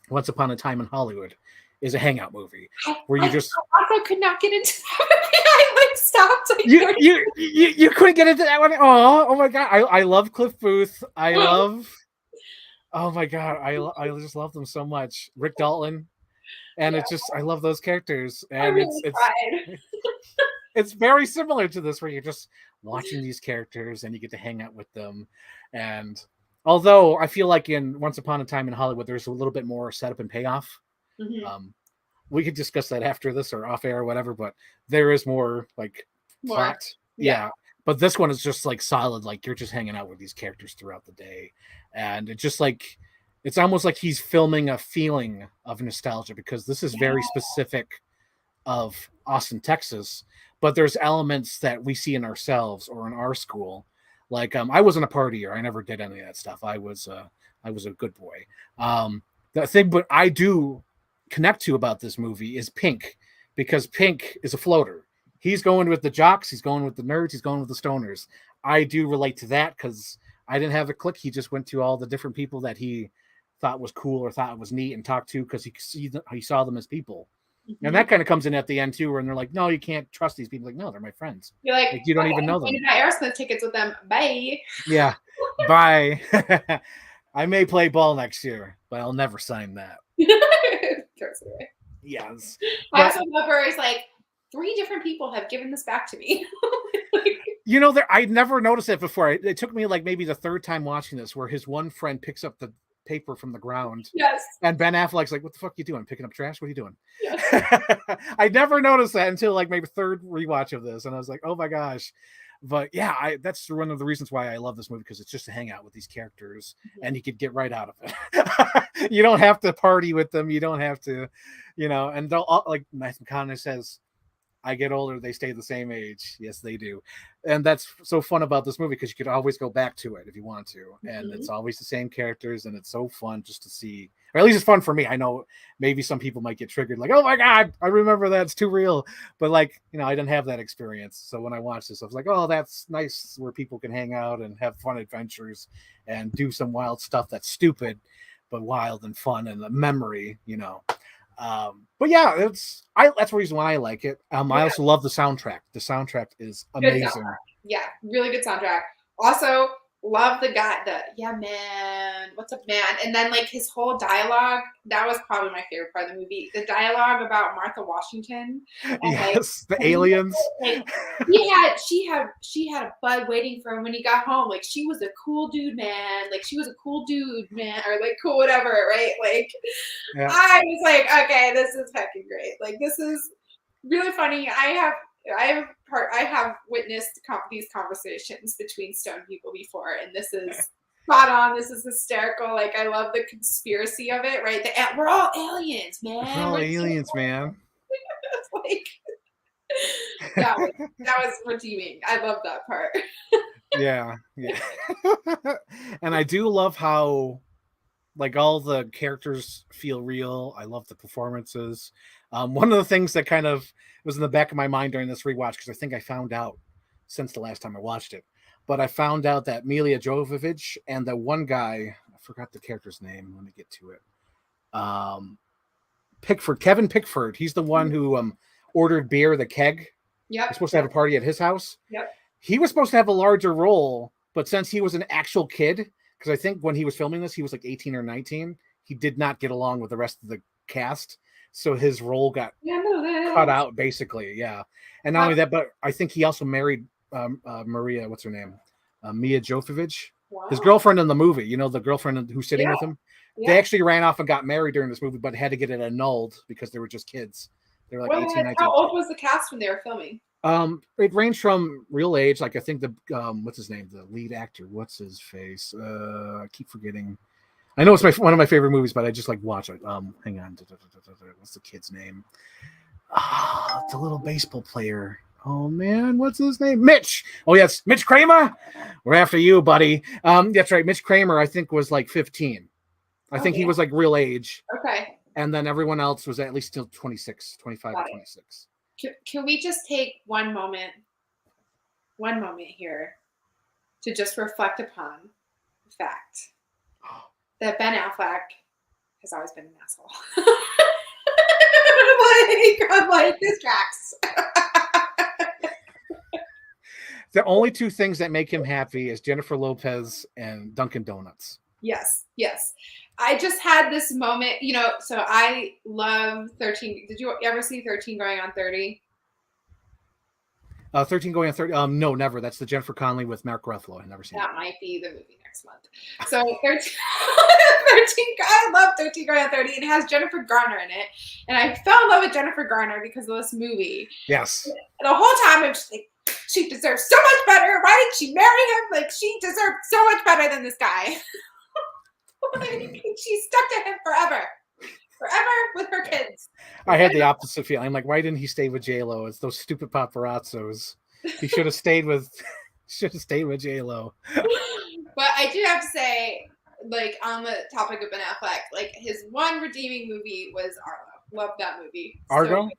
S1: Once Upon a Time in Hollywood, is a hangout movie where you just
S2: also could not get into that movie. I like stopped. Like,
S1: you couldn't get into that one. Oh my god, I love Cliff Booth. I love. Oh my god, I just love them so much. Rick Dalton. And it's just, I love those characters, and it's very similar to this, where you're just watching these characters and you get to hang out with them. And although I feel like in Once Upon a Time in Hollywood, there's a little bit more setup and payoff. We could discuss that after this or off air or whatever, but there is more like plot. Yeah. But this one is just like solid, like you're just hanging out with these characters throughout the day, and it's just like, it's almost like he's filming a feeling of nostalgia, because this is very specific of Austin, Texas, but there's elements that we see in ourselves or in our school. Like, I wasn't a partier. I never did any of that stuff. I was a good boy. The thing, but I do connect to about this movie is Pink, because Pink is a floater. He's going with the jocks. He's going with the nerds. He's going with the stoners. I do relate to that because I didn't have a clique. He just went to all the different people that he thought was cool or thought was neat and talked to, because he saw them as people. And that kind of comes in at the end too, where they're like, no, you can't trust these people. Like, no, they're my friends.
S2: You're like
S1: you don't even know them.
S2: I got Aerosmith tickets with them. Bye.
S1: Yeah. Bye. I may play ball next year, but I'll never sign that. Yes.
S2: I also love where it's like, 3 different people have given this back to me.
S1: I'd never noticed it before. It took me like maybe the 3rd time watching this, where his one friend picks up the paper from the ground.
S2: Yes.
S1: And Ben Affleck's like, what the fuck are you doing? Picking up trash? What are you doing?
S2: Yes.
S1: I never noticed that until like maybe 3rd rewatch of this. And I was like, oh my gosh. But yeah, that's one of the reasons why I love this movie, because it's just to hang out with these characters and you could get right out of it. You don't have to party with them. You don't have to, and they'll all, like Matthew McConaughey says, I get older, they stay the same age. Yes, they do. And that's so fun about this movie, because you could always go back to it if you want to. And it's always the same characters, and it's so fun just to see, or at least it's fun for me. I know maybe some people might get triggered, like, oh my God, I remember that, it's too real. But like, I didn't have that experience. So when I watched this, I was like, oh, that's nice, where people can hang out and have fun adventures and do some wild stuff that's stupid, but wild and fun, and the memory, but yeah, that's the reason why I like it. I also love the soundtrack. The soundtrack is amazing.
S2: Yeah, really good soundtrack. Also, love the guy, yeah, man, what's up, man? And then, like, his whole dialogue, that was probably my favorite part of the movie. The dialogue about Martha Washington and, like,
S1: Yes, the aliens.
S2: like, she had a bud waiting for him when he got home. Like, she was a cool dude, man. Like, she was a cool dude, man, or like cool whatever, right? Like,
S1: Yeah.
S2: I was like, okay, this is fucking great. Like, this is really funny. I have witnessed these conversations between stone people before, and this is spot on. This is hysterical. Like, I love the conspiracy of it, right? We're all aliens, man.
S1: We're all aliens, man.
S2: Like, that was redeeming. I love that part.
S1: Yeah. And I do love how, like, all the characters feel real. I love the performances. One of the things that kind of was in the back of my mind during this rewatch, because I think I found out since the last time I watched it, but I found out that Mila Jovovich and the one guy, I forgot the character's name. Let me get to it. Kevin Pickford. He's the one who ordered beer, the keg.
S2: Yep.
S1: He's supposed to have a party at his house.
S2: Yep.
S1: He was supposed to have a larger role, but since he was an actual kid, because I think when he was filming this, he was like 18 or 19, he did not get along with the rest of the cast. So his role got cut out, basically. Yeah. And not only that, but I think he also married Maria, what's her name? Mia Jovovich. Wow. His girlfriend in the movie, you know, the girlfriend who's sitting with him. Yeah. They actually ran off and got married during this movie, but had to get it annulled because they were just kids. They were like 18, 19.
S2: How old was the cast when they were filming?
S1: It ranged from real age, like I think the what's his name, the lead actor, what's his face? I keep forgetting. I know it's one of my favorite movies, but I just like watch it. Hang on, what's the kid's name? The little baseball player. Oh man, what's his name? Mitch. Oh yes, Mitch Kramer. We're after you, buddy. That's right. Mitch Kramer, I think, was like 15. I think he was like real age.
S2: Okay.
S1: And then everyone else was at least still 26, 25 or 26.
S2: Can we just take one moment here to just reflect upon the fact that Ben Affleck has always been an asshole. I'm like, this tracks.
S1: The only two things that make him happy is Jennifer Lopez and Dunkin' Donuts.
S2: Yes. I just had this moment, you know, so I love 13. Did you ever see 13 Going on 30?
S1: 13 Going on 30? No, never. That's the Jennifer Connelly with Mark Ruffalo. I've never seen
S2: that. That might be the movie next month. So 13, I love 13 Going on 30, and it has Jennifer Garner in it. And I fell in love with Jennifer Garner because of this movie.
S1: Yes.
S2: And the whole time I'm just like, she deserves so much better. Why did she marry him? Like, she deserved so much better than this guy. She stuck to him forever with her kids.
S1: I had the opposite feeling. I'm like, why didn't he stay with J-Lo? It's those stupid paparazzos. He should have stayed with J-Lo.
S2: But I do have to say, like, on the topic of Ben Affleck, like, his one redeeming movie was Arlo. Love that movie.
S1: Argo?
S2: So,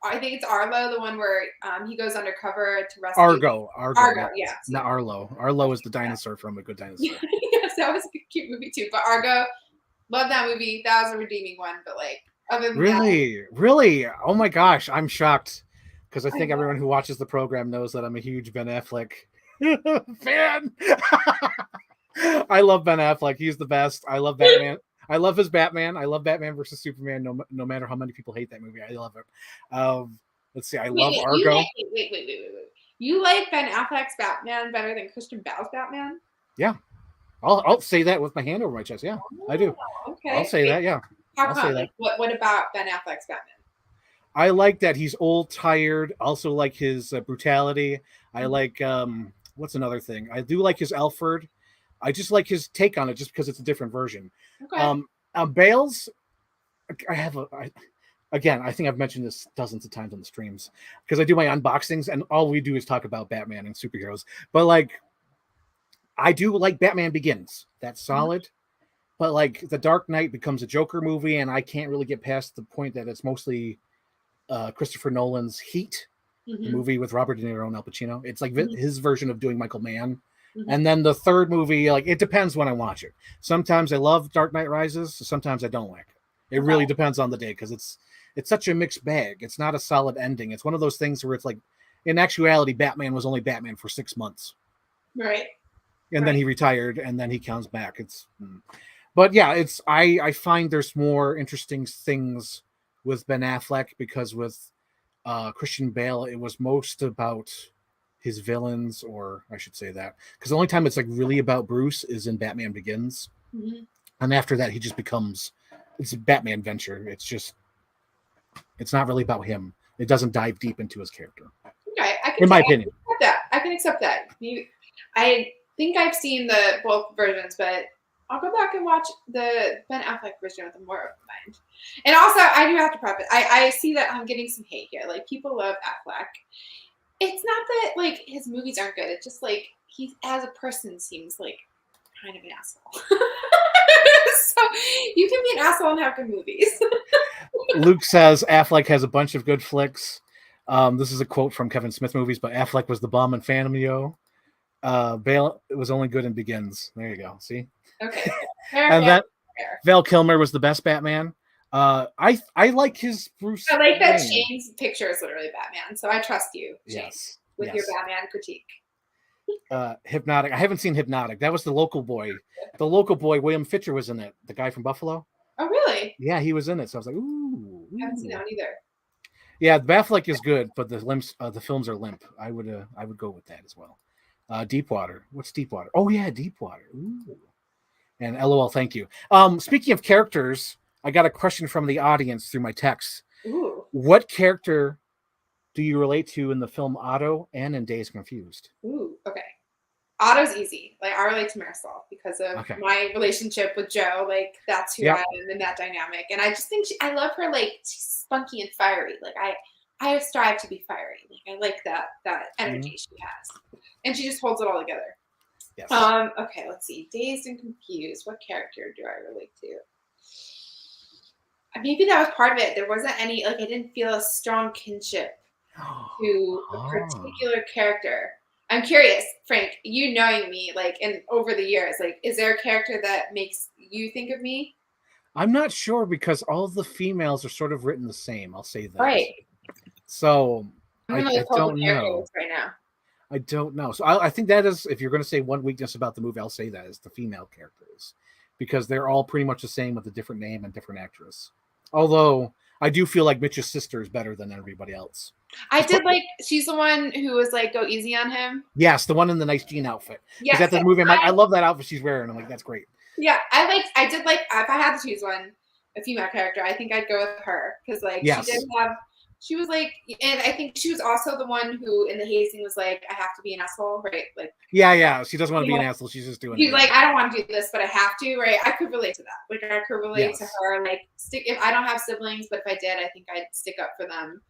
S2: I think it's Arlo, the one where he goes undercover to rescue.
S1: Argo,
S2: yeah.
S1: Not Arlo. Arlo is the dinosaur from A Good Dinosaur.
S2: Yes, that was a cute movie too. But Argo, love that movie. That was a redeeming one. But like, other than
S1: really, oh my gosh, I'm shocked because I think everyone who watches the program knows that I'm a huge Ben Affleck fan. I love Ben Affleck. He's the best. I love Batman. I love his Batman. I love Batman versus Superman. No matter how many people hate that movie, I love it. Let's see. I love Argo.
S2: Wait. You like Ben Affleck's Batman better than Christian Bale's Batman?
S1: Yeah, I'll say that with my hand over my chest. Yeah, I do.
S2: Okay.
S1: I'll say that. Yeah.
S2: How come? Like, what about Ben Affleck's Batman?
S1: I like that he's old, tired. Also like his brutality. I like what's another thing? I do like his Alfred. I just like his take on it, just because it's a different version. Okay. Bale's, again, I think I've mentioned this dozens of times on the streams because I do my unboxings and all we do is talk about Batman and superheroes. But like, I do like Batman Begins. That's solid. Mm-hmm. But like, The Dark Knight becomes a Joker movie, and I can't really get past the point that it's mostly Christopher Nolan's Heat, the movie with Robert De Niro and Al Pacino. It's like his version of doing Michael Mann. And then the third movie, like, it depends when I watch it. Sometimes I love Dark Knight Rises. Sometimes I don't like it. It really depends on the day because it's such a mixed bag. It's not a solid ending. It's one of those things where it's like, in actuality, Batman was only Batman for 6 months.
S2: Right.
S1: and then
S2: Right.
S1: he retired, and then he comes back. But yeah, I find there's more interesting things with Ben Affleck because with Christian Bale, it was most about his villains, or I should say that, because the only time it's like really about Bruce is in Batman Begins,
S2: Mm-hmm.
S1: and after that he just becomes it's a Batman venture. It's not really about him. It doesn't dive deep into his character,
S2: Okay,
S1: in my
S2: I
S1: opinion.
S2: can accept that. I can accept that. I think I've seen the both versions, but I'll go back and watch the Ben Affleck version with more open mind. And also, I do have to preface. I see that I'm getting some hate here. Like people love Affleck. It's not that like his movies aren't good. It's just like he, as a person, seems like kind of an asshole. So you can be an asshole and have good movies.
S1: Luke says Affleck has a bunch of good flicks. This is a quote from Kevin Smith movies, but Affleck was the bomb in Phantom Yo. Bale was only good in Begins. There you go. See,
S2: Okay, fair,
S1: and
S2: fair,
S1: that
S2: fair.
S1: Val Kilmer was the best Batman. I like his Bruce
S2: I like that
S1: Wayne.
S2: Shane's picture is literally Batman, so I trust you, Shane,
S1: Yes,
S2: with your
S1: yes.
S2: Batman critique.
S1: Hypnotic. I haven't seen Hypnotic. That was the local boy. The local boy, William Fitcher, was in it. The guy from Buffalo.
S2: Oh, really?
S1: Yeah, he was in it. So I was like, ooh,
S2: I haven't seen that
S1: ooh.
S2: one either.
S1: Yeah, Batfleck is good, but the films are limp. I would go with that as well. Deepwater. What's Deepwater? Oh yeah, Deepwater. Ooh. And LOL, thank you. Speaking of characters, I got a question from the audience through my text.
S2: Ooh,
S1: What character do you relate to in the film Otto and in Days Confused?
S2: ooh, okay. Otto's easy. Like I relate to Marisol because of
S1: Okay.
S2: my relationship with Joe. Like that's who I
S1: Yep.
S2: am in that dynamic, and I just think I love her. Like she's spunky and fiery. Like I strive to be fiery. Like I like that
S1: Mhm.
S2: energy she has, and she just holds it all together.
S1: Yes.
S2: Okay, let's see. Dazed and confused. What character do I relate to? Maybe that was part of it. There wasn't any like I didn't feel a strong kinship to a
S1: Oh.
S2: particular character. I'm curious, Frank, you knowing me, like, and over the years, like, is there a character that makes you think of me?
S1: I'm not sure because all the females are sort of written the same. I'll say that.
S2: Right.
S1: So
S2: I'm
S1: I,
S2: gonna
S1: I
S2: like pull up
S1: don't
S2: a character
S1: know.
S2: list right now.
S1: I don't know. So I think that is, if you're going to say one weakness about the movie, I'll say that is the female characters, because they're all pretty much the same with a different name and different actress. Although I do feel like Mitch's sister is better than everybody else.
S2: I did like she's the one who was like go easy on him.
S1: Yes, the one in the nice jean outfit. Because
S2: Yes,
S1: at the movie, I'm like, I love that outfit she's wearing. I'm like, that's great.
S2: yeah, I did like if I had to choose one, a female character, I think I'd go with her because like she did
S1: Yes.
S2: have she was like and I think she was also the one who in the hazing was like I have to be an asshole, right? Like
S1: Yeah. She doesn't want to be
S2: you
S1: an
S2: know,
S1: asshole. She's just doing it.
S2: he's
S1: Yeah.
S2: like I don't want to do this, but I have to, right? I could relate to that. Like I could relate to
S1: Yes.
S2: her. Like stick if I don't have siblings, but if I did, I think I'd stick up for them.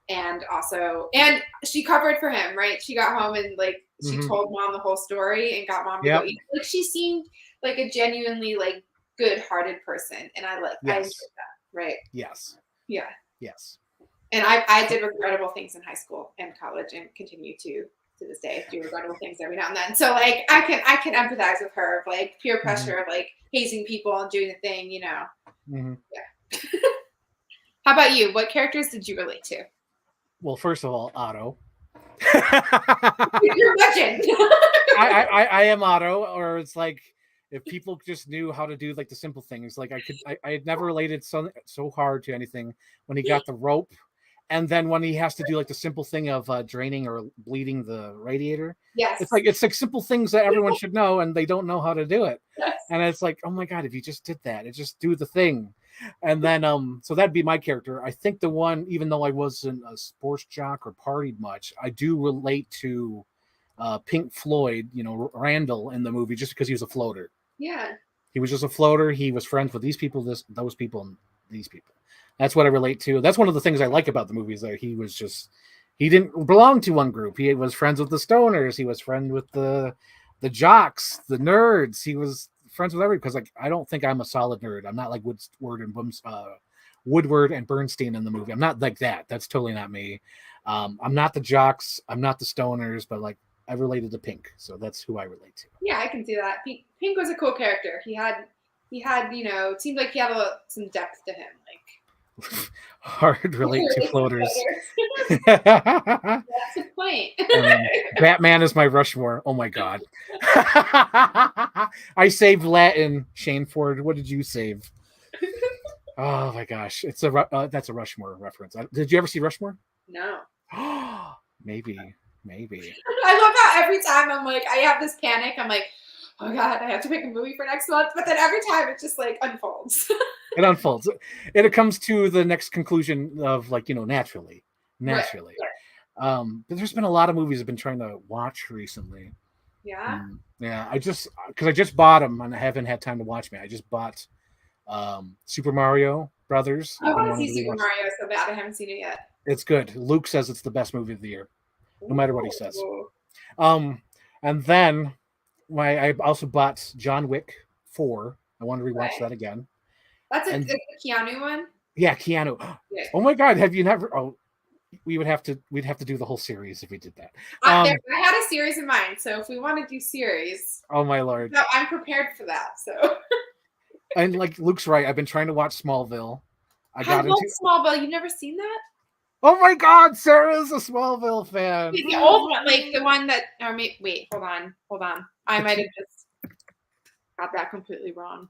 S2: And also, and she covered for him, right? She got home and like she
S1: Mm-hmm.
S2: told mom the whole story and got mom to go
S1: Yep.
S2: eat. Like she seemed like a genuinely like good-hearted person, and I enjoyed
S1: Yes.
S2: that, right?
S1: Yes.
S2: Yeah.
S1: Yes.
S2: And I did regrettable things in high school and college, and continue to this day do regrettable things every now and then. So like I can empathize with her of like peer
S1: Mm-hmm.
S2: pressure, of like hazing people and doing the thing, you know.
S1: Mm-hmm.
S2: Yeah. How about you? What characters did you relate to?
S1: Well, first of all, Otto.
S2: You're a legend.
S1: I am Otto, or it's like if people just knew how to do like the simple things. Like I had never related so hard to anything when he got the rope, and then when he has to do like the simple thing of draining or bleeding the radiator.
S2: Yes.
S1: It's like simple things that everyone should know, and they don't know how to do it.
S2: Yes.
S1: And it's like, oh my god, if you just did that, it just do the thing. And then so that'd be my character. I think the one, even though I wasn't a sports jock or partied much, I do relate to Pink Floyd, Randall in the movie, just because he was a floater.
S2: Yeah.
S1: He was just a floater. He was friends with these people, those people, and these people. That's what I relate to. That's one of the things I like about the movie is that he didn't belong to one group. He was friends with the stoners. He was friend with the jocks, the nerds. He was friends with everybody because like I don't think I'm a solid nerd. I'm not like Woodward and Bernstein in the movie. I'm not like that. That's totally not me. I'm not the jocks. I'm not the stoners, but like I related to Pink, so that's who I relate to.
S2: Yeah, I can see that. Pink was a cool character. He had, it seemed like he had some depth to him. Like,
S1: Hard relate to
S2: Relate to
S1: floaters.
S2: floaters.
S1: And
S2: That's the point.
S1: then Batman is my Rushmore. Oh my god. I saved Latin. Shane Ford, what did you save? Oh my gosh, it's that's a Rushmore reference. Did you ever see Rushmore?
S2: No.
S1: maybe.
S2: I love how every time I'm like, I have this panic. I'm like, oh God, I have to pick a movie for next month. But then every time it just like unfolds.
S1: It unfolds. It comes to the next conclusion of like, naturally.
S2: Right.
S1: But there's been a lot of movies I've been trying to watch recently.
S2: Yeah.
S1: Yeah, I just bought them and I haven't had time to watch me. I just bought Super Mario Brothers.
S2: I want to see Super Mario so bad. I haven't seen it yet.
S1: It's good. Luke says it's the best movie of the year, no matter what he says.
S2: Ooh.
S1: And then I also bought John Wick 4. I want to rewatch that again.
S2: That's a Keanu one?
S1: Yeah, Keanu. Yeah. Oh my God, have you never? Oh, we'd have to do the whole series if we did that.
S2: I had a series in mind, so if we want to do series,
S1: oh my Lord,
S2: no, I'm prepared for that. So.
S1: And like Luke's right, I've been trying to watch Smallville.
S2: I love Smallville. You've never seen that?
S1: Oh my God, Sarah's a Smallville fan.
S2: The old one, like the one that. Or wait, hold on. I might have just got that completely wrong.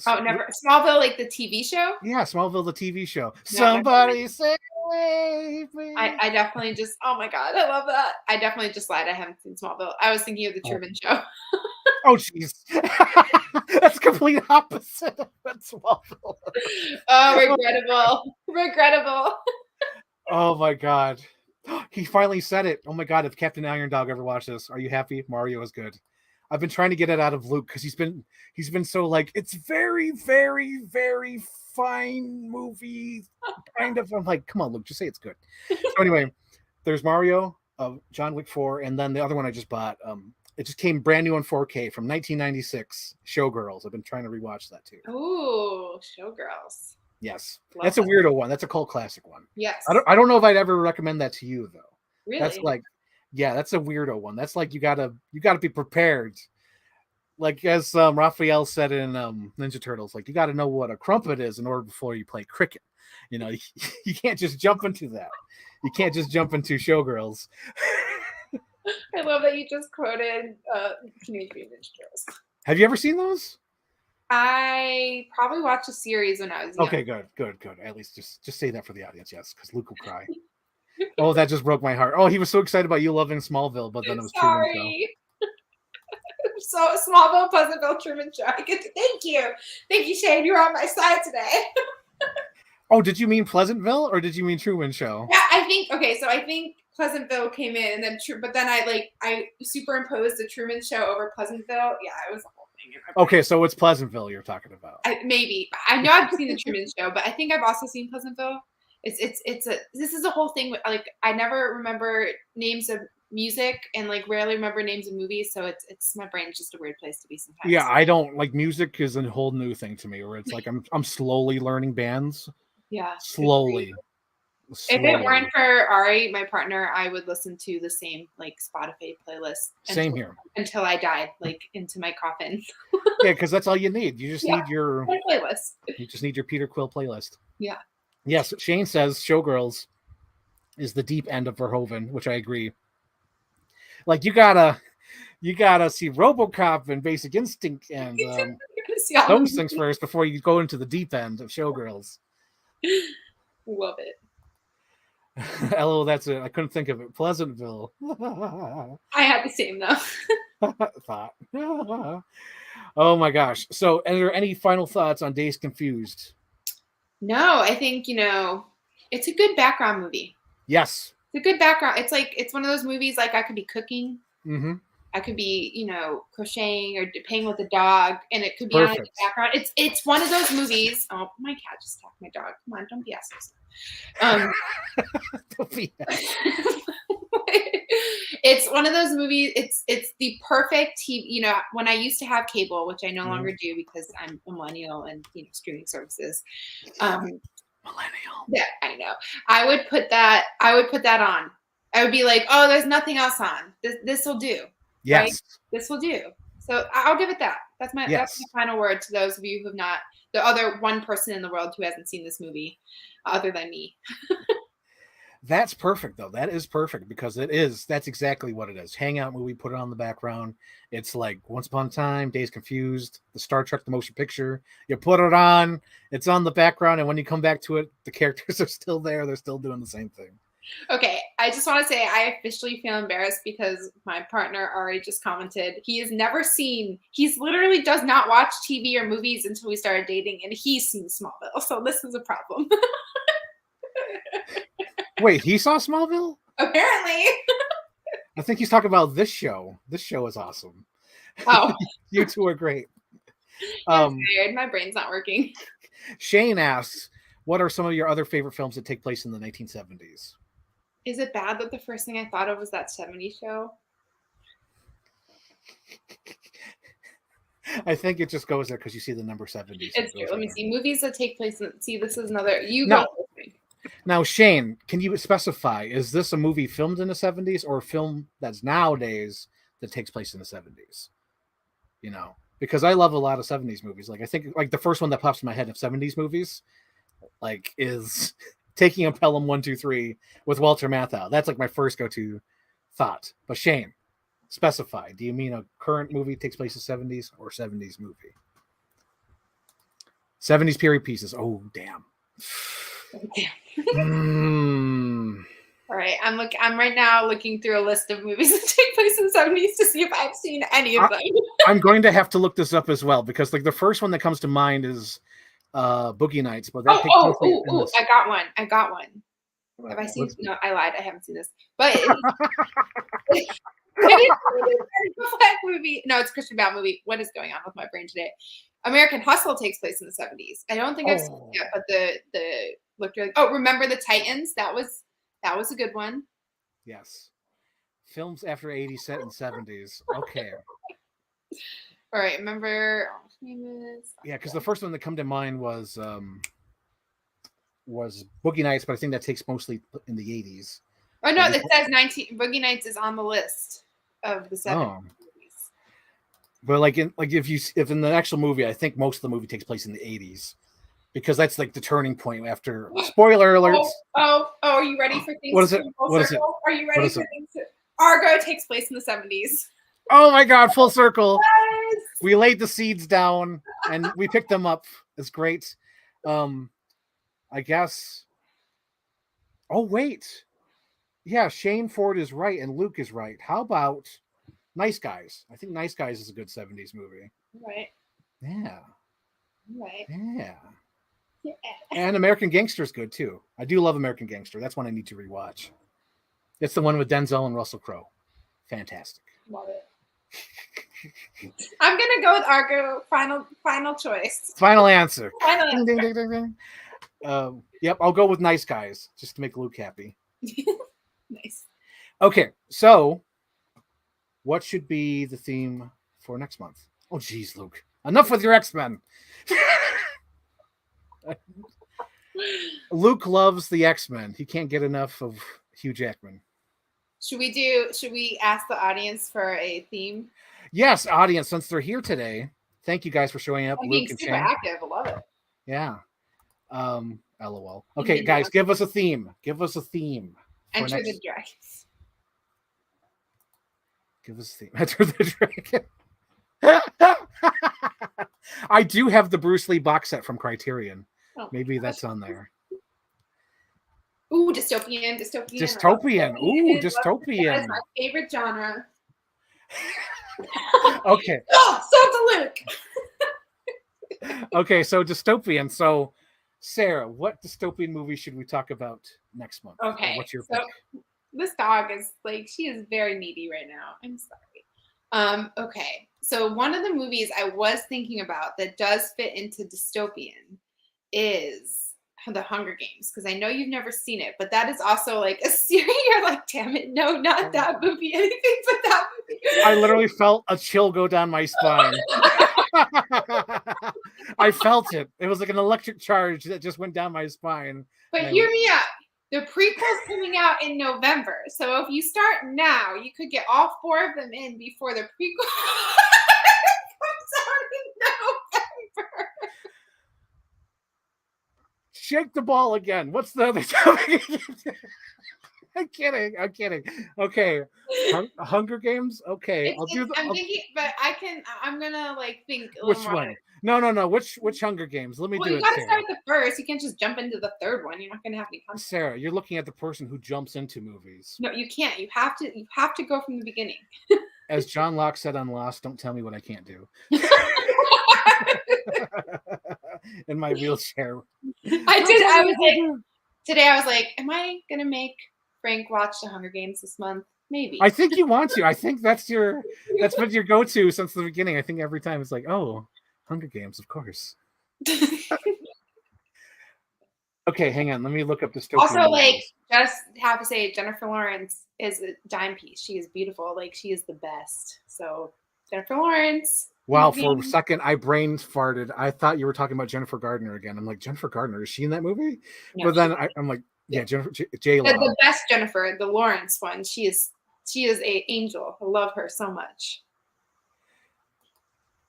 S2: Oh, never. Smallville, like the TV show?
S1: Yeah, Smallville, the TV show. No, somebody save me.
S2: I definitely just, oh my God, I love that. I definitely just lied. I haven't seen Smallville. I was thinking of the Truman Show.
S1: Oh, jeez. That's complete opposite of Smallville.
S2: Oh, regrettable.
S1: Oh my God. He finally said it. Oh my God, if Captain Iron Dog ever watched this, are you happy? Mario is good. I've been trying to get it out of Luke because he's been so like, it's very, very, very fine movie. Kind of. I'm like, come on, Luke, just say it's good. So anyway, there's Mario, John Wick 4, and then the other one I just bought. It just came brand new on 4K from 1996. Showgirls. I've been trying to rewatch that too.
S2: Ooh, Showgirls.
S1: Yes, that's a weirdo one. That's a cult classic one.
S2: Yes.
S1: I don't know if I'd ever recommend that to you though.
S2: Really?
S1: That's like. Yeah, that's a weirdo one. That's like you gotta be prepared. Like as Raphael said in Ninja Turtles, like you got to know what a crumpet is in order before you play cricket. You can't just jump into that. You can't just jump into Showgirls.
S2: I love that you just quoted Teenage Mutant Ninja Turtles.
S1: Have you ever seen those?
S2: I probably watched a series when I was young.
S1: Okay, good. At least just say that for the audience, yes, because Luke will cry. Oh, that just broke my heart. Oh, he was so excited about you loving Smallville, but then it was Truman Show.
S2: So Smallville, Pleasantville, Truman Show. Thank you, Shane. You're on my side today.
S1: Oh, did you mean Pleasantville or did you mean Truman Show?
S2: Yeah, I think Pleasantville came in, and then but then I superimposed the Truman Show over Pleasantville. Yeah, it was a whole thing.
S1: Okay, so it's Pleasantville you're talking about.
S2: Maybe I know I've seen the Truman Show, but I think I've also seen Pleasantville. This is a whole thing with, like, I never remember names of music and like rarely remember names of movies, so it's my brain's just a weird place to be sometimes.
S1: Yeah, I don't like music is a whole new thing to me where it's like I'm slowly learning bands.
S2: Yeah.
S1: Slowly.
S2: If it weren't for Ari, my partner, I would listen to the same like Spotify playlist.
S1: Same here.
S2: Until I died, like into my coffin.
S1: Yeah, because that's all you need. You just need your
S2: playlist.
S1: You just need your Peter Quill playlist.
S2: Yeah.
S1: Yes, Shane says Showgirls is the deep end of Verhoeven, which I agree. Like you gotta see RoboCop and Basic Instinct and those things first before you go into the deep end of Showgirls.
S2: Love it.
S1: LOL, that's it. I couldn't think of it. Pleasantville.
S2: I had the same though.
S1: Thought. Oh my gosh. So, are there any final thoughts on Dazed Confused?
S2: No, I think it's a good background movie.
S1: Yes.
S2: It's a good background. It's one of those movies like I could be cooking.
S1: Mm-hmm.
S2: I could be, crocheting or playing with a dog, and it could be on in the background. It's one of those movies. Oh, my cat just attacked my dog. Come on, don't be assholes.
S1: Don't be
S2: It's one of those movies. It's the perfect TV. When I used to have cable, which I no longer do because I'm a millennial and streaming services.
S1: Millennial.
S2: Yeah, I know. I would put that on. I would be like, oh, there's nothing else on. This will do.
S1: Yes.
S2: Right? This will do. So I'll give it that. That's my final word to those of you who have not, the other one person in the world who hasn't seen this movie, other than me.
S1: That's perfect, though. That is perfect because that's exactly what it is. Hangout movie, put it on the background. It's like Once Upon a Time, Days Confused, the Star Trek, the motion picture. You put it on, it's on the background, and when you come back to it, the characters are still there. They're still doing the same thing.
S2: Okay, I just want to say I officially feel embarrassed because my partner Ari just commented he's literally does not watch TV or movies until we started dating, and he's seen Smallville, so this is a problem.
S1: Wait, he saw Smallville?
S2: Apparently.
S1: I think he's talking about this show. This show is awesome.
S2: Oh.
S1: You two are great.
S2: I'm tired. My brain's not working.
S1: Shane asks, what are some of your other favorite films that take place in the 1970s?
S2: Is it bad that the first thing I thought of was that 70s show?
S1: I think it just goes there because you see the number 70s.
S2: It's true. Let me see. Movies that take place in... See, this is another...
S1: Now, Shane, can you specify, is this a movie filmed in the 70s or a film that's nowadays that takes place in the 70s? You know, because I love a lot of 70s movies. Like, I think like the first one that pops in my head of 70s movies like is Taking a Pelham 123 with Walter Matthau. That's like my first go-to thought. But Shane, specify. Do you mean a current movie takes place in the 70s or 70s movie? 70s period pieces. Oh, damn.
S2: All right, I'm right now looking through a list of movies that take place in the 70s to see if I've seen any of them.
S1: I'm going to have to look this up as well because like the first one that comes to mind is Boogie Nights, but that
S2: I got one. Have I seen? No, I lied. I haven't seen this, but it's a Black movie. No, it's a Christian Bale movie. What is going on with my brain today? American Hustle takes place in the 70s. I don't think I've seen it yet, but the looked really. Oh, Remember the Titans? That was a good one.
S1: Yes, films after 80s set in 70s. Okay.
S2: All right, remember.
S1: Yeah, because the first one that come to mind was Boogie Nights, but I think that takes mostly in the 80s.
S2: Oh no, it says 19. Boogie Nights is on the list of the 70s movies.
S1: But if in the actual movie, I think most of the movie takes place in the 80s. Because that's like the turning point after spoiler alerts.
S2: Oh, are you ready for things?
S1: What is it? What is it?
S2: Are you ready for things? Argo takes place in the 70s.
S1: Oh my God, full circle.
S2: Yes.
S1: We laid the seeds down and we picked them up. It's great. I guess. Oh, wait. Yeah, Shane Ford is right and Luke is right. How about Nice Guys? I think Nice Guys is a good 70s movie.
S2: Right.
S1: Yeah.
S2: Right.
S1: Yeah. Yeah. And American Gangster is good too. I do love American Gangster. That's one I need to rewatch. It's the one with Denzel and Russell Crowe. Fantastic.
S2: Love it. I'm gonna go with Argo. Final choice.
S1: Final answer.
S2: Final answer.
S1: Ding, ding, ding, ding, ding. Yep, I'll go with Nice Guys just to make Luke happy.
S2: Nice.
S1: Okay, so what should be the theme for next month? Oh, geez, Luke. Enough with your X-Men. Luke loves the X-Men. He can't get enough of Hugh Jackman.
S2: Should we ask the audience for a theme?
S1: Yes, audience, since they're here today, thank you guys for showing up.
S2: I'm
S1: Luke
S2: being
S1: and
S2: super
S1: Shane.
S2: active. I love it.
S1: Yeah. LOL. Okay, guys, give us a theme. Give us a theme.
S2: Enter the Dragons.
S1: Give us a theme. Enter the Dragon. I do have the Bruce Lee box set from Criterion. Oh, maybe that's on there.
S2: Ooh, dystopian.
S1: Ooh, dystopian.
S2: That's my favorite genre.
S1: Okay.
S2: Oh, so the Luke.
S1: Okay, so dystopian. So, Sarah, what dystopian movie should we talk about next month?
S2: Okay.
S1: What's your pick?
S2: This dog is she is very needy right now. I'm sorry. Okay. So one of the movies I was thinking about that does fit into dystopian is The Hunger Games, because I know you've never seen it, but that is also like a series. You're like, damn it, no, not that movie, anything but that movie.
S1: I literally felt a chill go down my spine. I felt it. It was like an electric charge that just went down my spine.
S2: But hear me out. The prequel's coming out in November, so if you start now, you could get all 4 of them in before the prequel comes out in November.
S1: Shake the ball again. What's the other topic? I'm kidding. I'm kidding. Okay. Hunger Games. Okay, I'll do the.
S2: I'm thinking, but I'm gonna like think a little
S1: Which
S2: more.
S1: one? No. Which Hunger Games? Let me
S2: Well,
S1: do
S2: you
S1: it,
S2: got to
S1: Sarah.
S2: start with the first. You can't just jump into the third one. You're not gonna have any context.
S1: Sarah, you're looking at the person who jumps into movies.
S2: No, you can't. You have to. You have to go from the beginning.
S1: As John Locke said on Lost, don't tell me what I can't do. In my wheelchair.
S2: I was like, today I was like, am I gonna make Frank watch the Hunger Games this month? Maybe.
S1: I think you want to. I think that's been your go-to since the beginning. I think every time it's like, oh, Hunger Games, of course. Okay, hang on. Let me look up dystopian
S2: Also, like,
S1: movies.
S2: just have to say, Jennifer Lawrence is a dime piece. She is beautiful. Like, she is the best. So, Jennifer Lawrence.
S1: Wow, for a second, I brain farted. I thought you were talking about Jennifer Gardner again. I'm like, Jennifer Gardner, is she in that movie?
S2: No,
S1: But then I'm like, yeah, Jennifer J-Lo.
S2: The best Jennifer, the Lawrence one. She is a angel. I love her so much.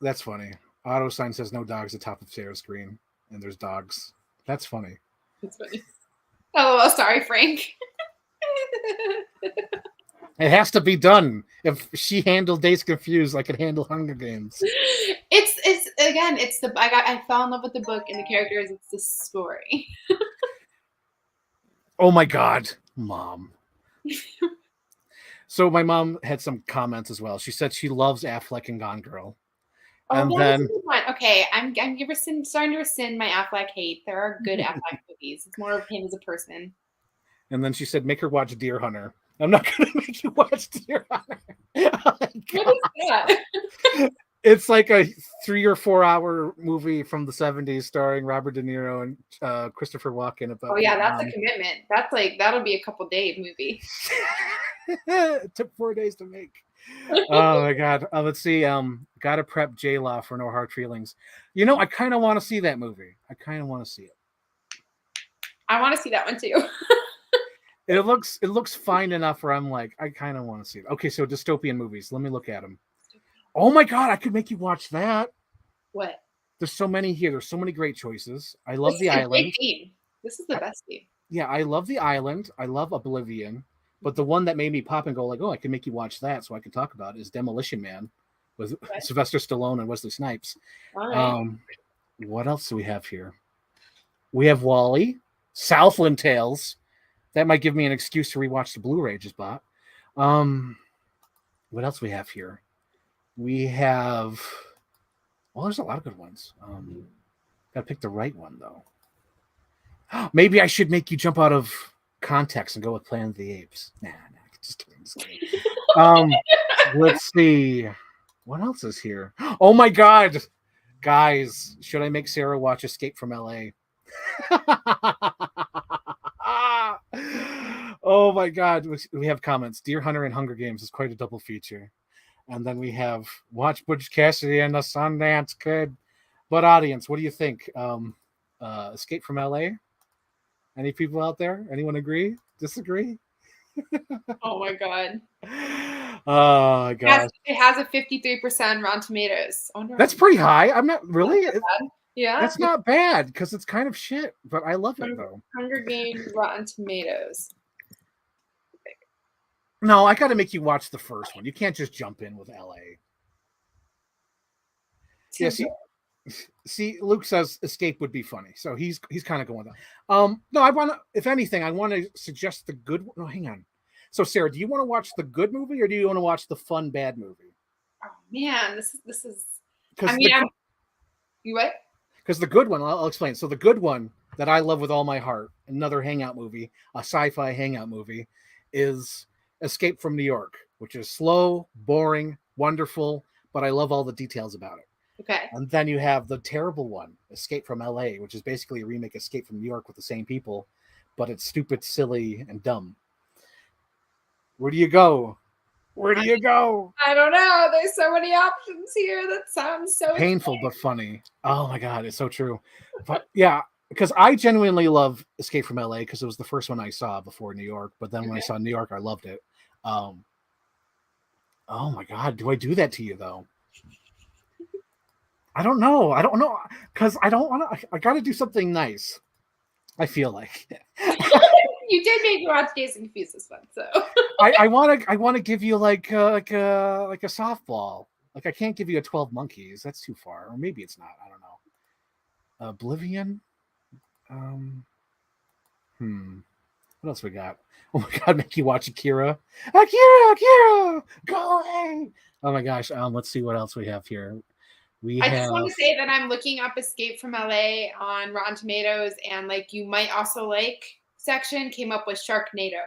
S1: That's funny. Auto sign says no dogs at top of Sarah's screen, and there's dogs. That's funny.
S2: That's funny. Oh, sorry, Frank.
S1: It has to be done. If she handled Dazed Confused, I could handle Hunger Games.
S2: It's again, it's I fell in love with the book and the characters. It's the story.
S1: Oh my God, Mom. So my mom had some comments as well. She said she loves Affleck and Gone Girl. And then
S2: okay, I'm starting to rescind my Affleck hate. There are good Affleck movies. It's more of him as a person.
S1: And then she said, make her watch Deer Hunter. I'm not going to make you watch Deer Hunter. Oh,
S2: what is that?
S1: It's like a 3 or 4 hour movie from the 70s starring Robert De Niro and Christopher Walken. About
S2: oh yeah, that's a commitment. That's like, that'll be a couple day movie.
S1: It took 4 days to make. Oh my God. Let's see. Gotta prep J-Law for No Hard Feelings. You know, I kind of want to see that movie. I kind of want to see it.
S2: I want to see that one too.
S1: It looks fine enough where I'm like, I kind of want to see it. Okay, so dystopian movies. Let me look at them. Oh my God, I could make you watch that.
S2: What?
S1: There's so many here. There's so many great choices. I love The Island.
S2: This is the best theme.
S1: Yeah, I love The Island. I love Oblivion. But the one that made me pop and go like, oh, I can make you watch that so I can talk about it is Demolition Man with Sylvester Stallone and Wesley Snipes.
S2: All right.
S1: What else do we have here? We have Wall-E, Southland Tales. That might give me an excuse to rewatch the Blu-ray I just bought. What else do we have here? We have, well, there's a lot of good ones. Gotta pick the right one though. Maybe I should make you jump out of context and go with Planet of the Apes. Nah, just kidding. Let's see. What else is here? Oh my God. Guys, should I make Sarah watch Escape from LA? Oh my God. We have comments. Deer Hunter and Hunger Games is quite a double feature. And then we have watch Butch Cassidy and the Sundance Kid. But audience, what do you think? Escape from LA? Any people out there? Anyone agree? Disagree?
S2: Oh my God.
S1: Oh my God.
S2: It has a 53% Rotten Tomatoes. Oh, no.
S1: That's pretty high. I'm not really.
S2: Yeah.
S1: That's not bad because it's kind of shit, but I love it though.
S2: Hunger Games Rotten Tomatoes.
S1: No, I got to make you watch the first one. You can't just jump in with LA. Yeah, see, Luke says Escape would be funny, so he's kind of going down. No, I want to. If anything, I want to suggest the good. No, hang on. So, Sarah, do you want to watch the good movie or do you want to watch the fun bad movie?
S2: Oh man, this is. I mean, you what?
S1: Because the good one, I'll explain. So the good one that I love with all my heart, another hangout movie, a sci-fi hangout movie, is Escape from New York, which is slow, boring, wonderful, but I love all the details about it.
S2: Okay.
S1: And then you have the terrible one, Escape from LA, which is basically a remake of Escape from New York with the same people, but it's stupid, silly, and dumb. Where do you go? Where do you go?
S2: I don't know. There's so many options here. That sounds so
S1: painful but funny. Oh my God, it's so true. But yeah, because I genuinely love Escape from LA because it was the first one I saw before New York. But then when I saw New York, I loved it. Oh my God, do I do that to you though? I don't know because I don't want to. I got to do something nice. I feel like
S2: You did make me watch Dazed and Confused this one, so
S1: I want to give you like a softball. Like I can't give you a 12 Monkeys. That's too far, or maybe it's not. I don't know. Oblivion. Um, What else we got? Oh my god, make you watch Akira. Akira, go away. Oh my gosh. Let's see what else we have here. We
S2: I just
S1: have.
S2: want to say that I'm looking up Escape from LA on Rotten Tomatoes, and like you might also like section came up with Sharknado.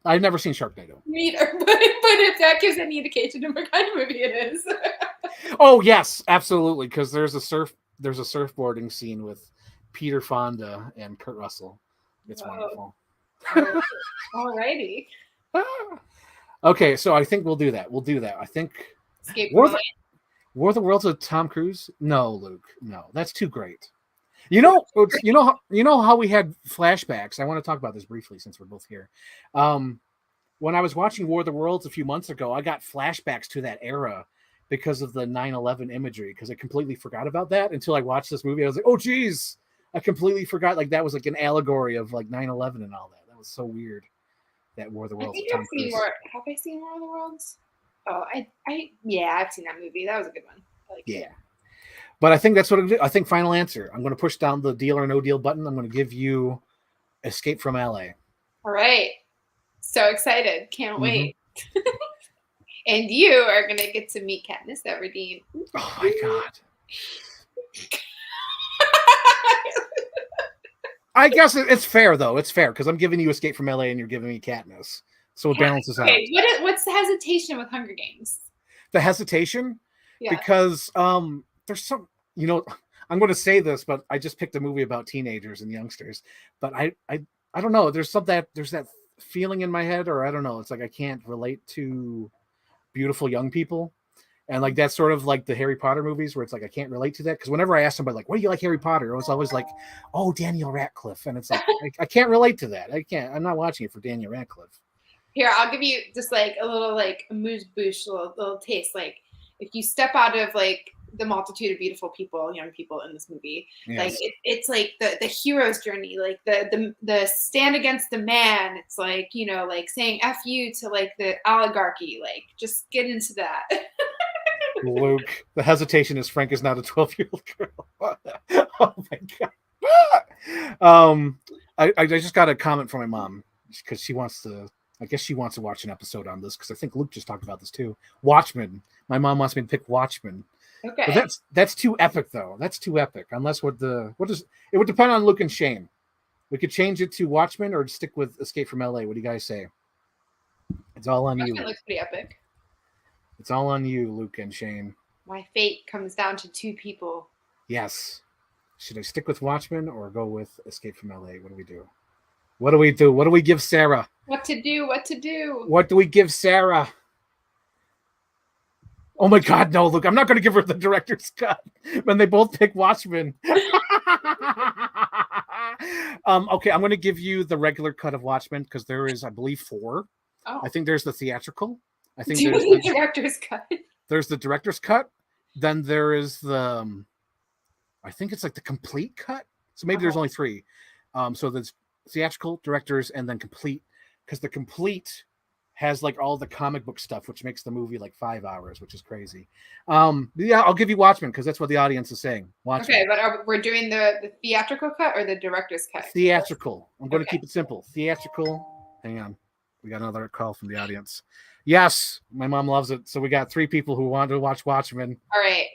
S1: I've never seen Sharknado.
S2: Neither, but if that gives any indication of what kind of movie it is.
S1: Oh yes, absolutely. Because there's a surfboarding scene with Peter Fonda and Kurt Russell. It's wonderful.
S2: Alrighty.
S1: Okay, so I think we'll do that. I think
S2: Escape from LA.
S1: War of the Worlds with Tom Cruise? No, Luke. No, that's too great. You know how we had flashbacks. I want to talk about this briefly since we're both here. When I was watching War of the Worlds a few months ago, I got flashbacks to that era because of the 9/11 imagery. Because I completely forgot about that until I watched this movie. I was like, oh geez, I completely forgot. Like that was like an allegory of like 9/11 and all that. That was so weird. That War of the Worlds.
S2: I think I've seen more. Have I seen War of the Worlds? Oh, yeah, I've seen that movie. That was a good one.
S1: Yeah. But I think that's what I'm going to do. I think final answer. I'm going to push down the deal or no deal button. I'm going to give you Escape from LA.
S2: All right. So excited. Can't wait. And you are going to get to meet Katniss Everdeen.
S1: Oh my God. I guess it's fair, though. It's fair because I'm giving you Escape from LA and you're giving me Katniss. So it balances out.
S2: What's the hesitation with Hunger Games?
S1: The hesitation? Yeah. Because there's some, I'm going to say this, but I just picked a movie about teenagers and youngsters. But I don't know. There's that feeling in my head, or I don't know. It's like I can't relate to beautiful young people. And like that's sort of like the Harry Potter movies where it's like I can't relate to that. Because whenever I ask somebody like, what do you like Harry Potter? It was always like, oh, Daniel Radcliffe. And it's like, I can't relate to that. I'm not watching it for Daniel Radcliffe.
S2: Here, I'll give you just like a little like amuse bouche, little taste. Like if you step out of like the multitude of beautiful people, young people in this movie, yes. Like it's like the hero's journey, like the stand against the man. It's like, like saying F you to like the oligarchy, like just get into that.
S1: Luke, the hesitation is Frank is not a 12-year-old girl. Oh my God. I just got a comment from my mom because she wants to. I guess she wants to watch an episode on this because I think Luke just talked about this too. Watchmen. My mom wants me to pick Watchmen.
S2: Okay.
S1: But that's too epic though. That's too epic. Unless it would depend on Luke and Shane. We could change it to Watchmen or stick with Escape from LA. What do you guys say? It's all on you.
S2: It looks pretty epic.
S1: It's all on you, Luke and Shane.
S2: My fate comes down to two people.
S1: Yes. Should I stick with Watchmen or go with Escape from LA? What do we do? What do we do? What do we give Sarah?
S2: What to do?
S1: What do we give Sarah? Oh my God, no, look, I'm not going to give her the director's cut when they both pick Watchmen. Okay, I'm going to give you the regular cut of Watchmen because there is, I believe, 4. Oh. I think there's the theatrical. I think there's
S2: the director's cut.
S1: There's the director's cut. Then there is the, I think it's like the complete cut. So maybe there's only 3. So there's theatrical, directors, and then complete, because the complete has like all the comic book stuff, which makes the movie like 5 hours, which is crazy. Yeah, I'll give you Watchmen because that's what the audience is saying. Watchmen.
S2: Okay, but we're doing the theatrical cut or the director's cut?
S1: Theatrical. I'm going to keep it simple. Theatrical. Hang on. We got another call from the audience. Yes, my mom loves it. So we got 3 people who want to watch Watchmen.
S2: All right,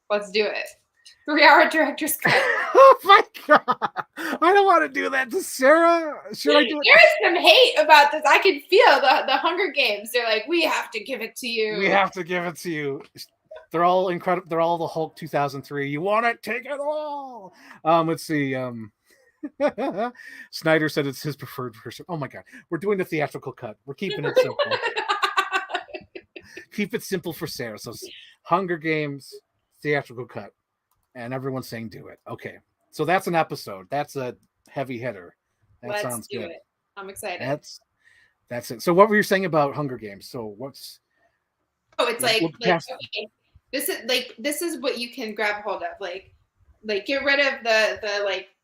S2: let's do it. 3-hour director's cut.
S1: Oh my God. I don't want to do that to Sarah. Should I do it?
S2: There's some hate about this. I can feel the Hunger Games. They're like, we have to give it to you.
S1: We have to give it to you. They're all incredible. They're all the Hulk 2003. You want it? Take it all. Let's see. Snyder said it's his preferred version. Oh my God. We're doing the theatrical cut. We're keeping it simple. Keep it simple for Sarah. So Hunger Games, theatrical cut. And everyone's saying do it. Okay. So that's an episode. That's a heavy hitter. That sounds good.
S2: It. I'm excited.
S1: That's it. So what were you saying about Hunger Games? So what's
S2: it's like okay. This is what you can grab hold of. Like get rid of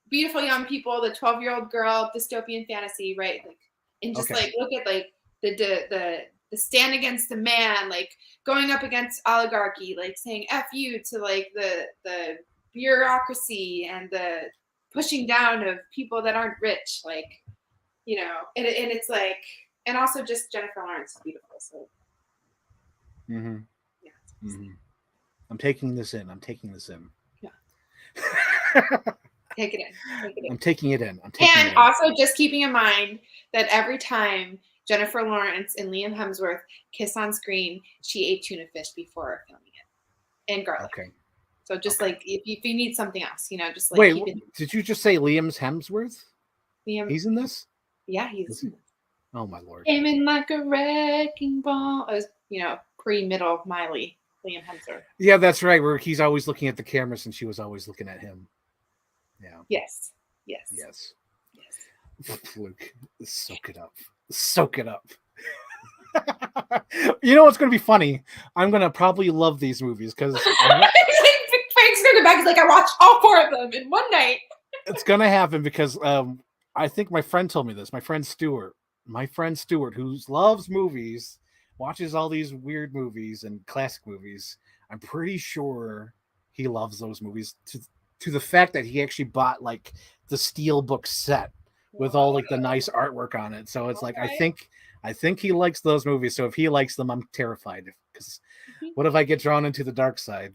S2: beautiful young people, the 12-year-old girl, dystopian fantasy, right? Like, and just
S1: Okay.
S2: like look at like the stand against the man, like going up against oligarchy, like saying F you to like the bureaucracy and the pushing down of people that aren't rich, like, you know, and it's like, and also just Jennifer Lawrence is beautiful. So
S1: Mm-hmm.
S2: yeah,
S1: Mm-hmm. I'm taking this in.
S2: yeah. Take it in. Take it in.
S1: I'm taking it in. I'm taking it
S2: And
S1: in.
S2: also just keeping in mind that every time Jennifer Lawrence and Liam Hemsworth kiss on screen, she ate tuna fish before filming it and garlic.
S1: Okay.
S2: So just
S1: Okay.
S2: like if you need something else, you know, just like
S1: Wait,
S2: keep it.
S1: did you just say Liam's Hemsworth?
S2: Liam,
S1: He's in this?
S2: yeah, he's
S1: Is he? Oh my lord.
S2: came in like a wrecking ball. I was, you know, pre-middle Miley Liam Hemsworth.
S1: Yeah, that's right. Where he's always looking at the cameras and she was always looking at him. Yeah.
S2: Yes. Yes.
S1: Yes.
S2: Yes.
S1: Luke, soak it up. Soak it up. You know what's going to be funny? I'm going to probably love these movies because
S2: Frank's going back. He's like, I watched all 4 of them in one night.
S1: it's going to happen because I think my friend told me this. My friend Stuart, who loves movies, watches all these weird movies and classic movies. I'm pretty sure he loves those movies to the fact that he actually bought like the Steelbook set with all like the nice artwork on it. So it's like I think he likes those movies. So if he likes them, I'm terrified because what if I get drawn into the dark side?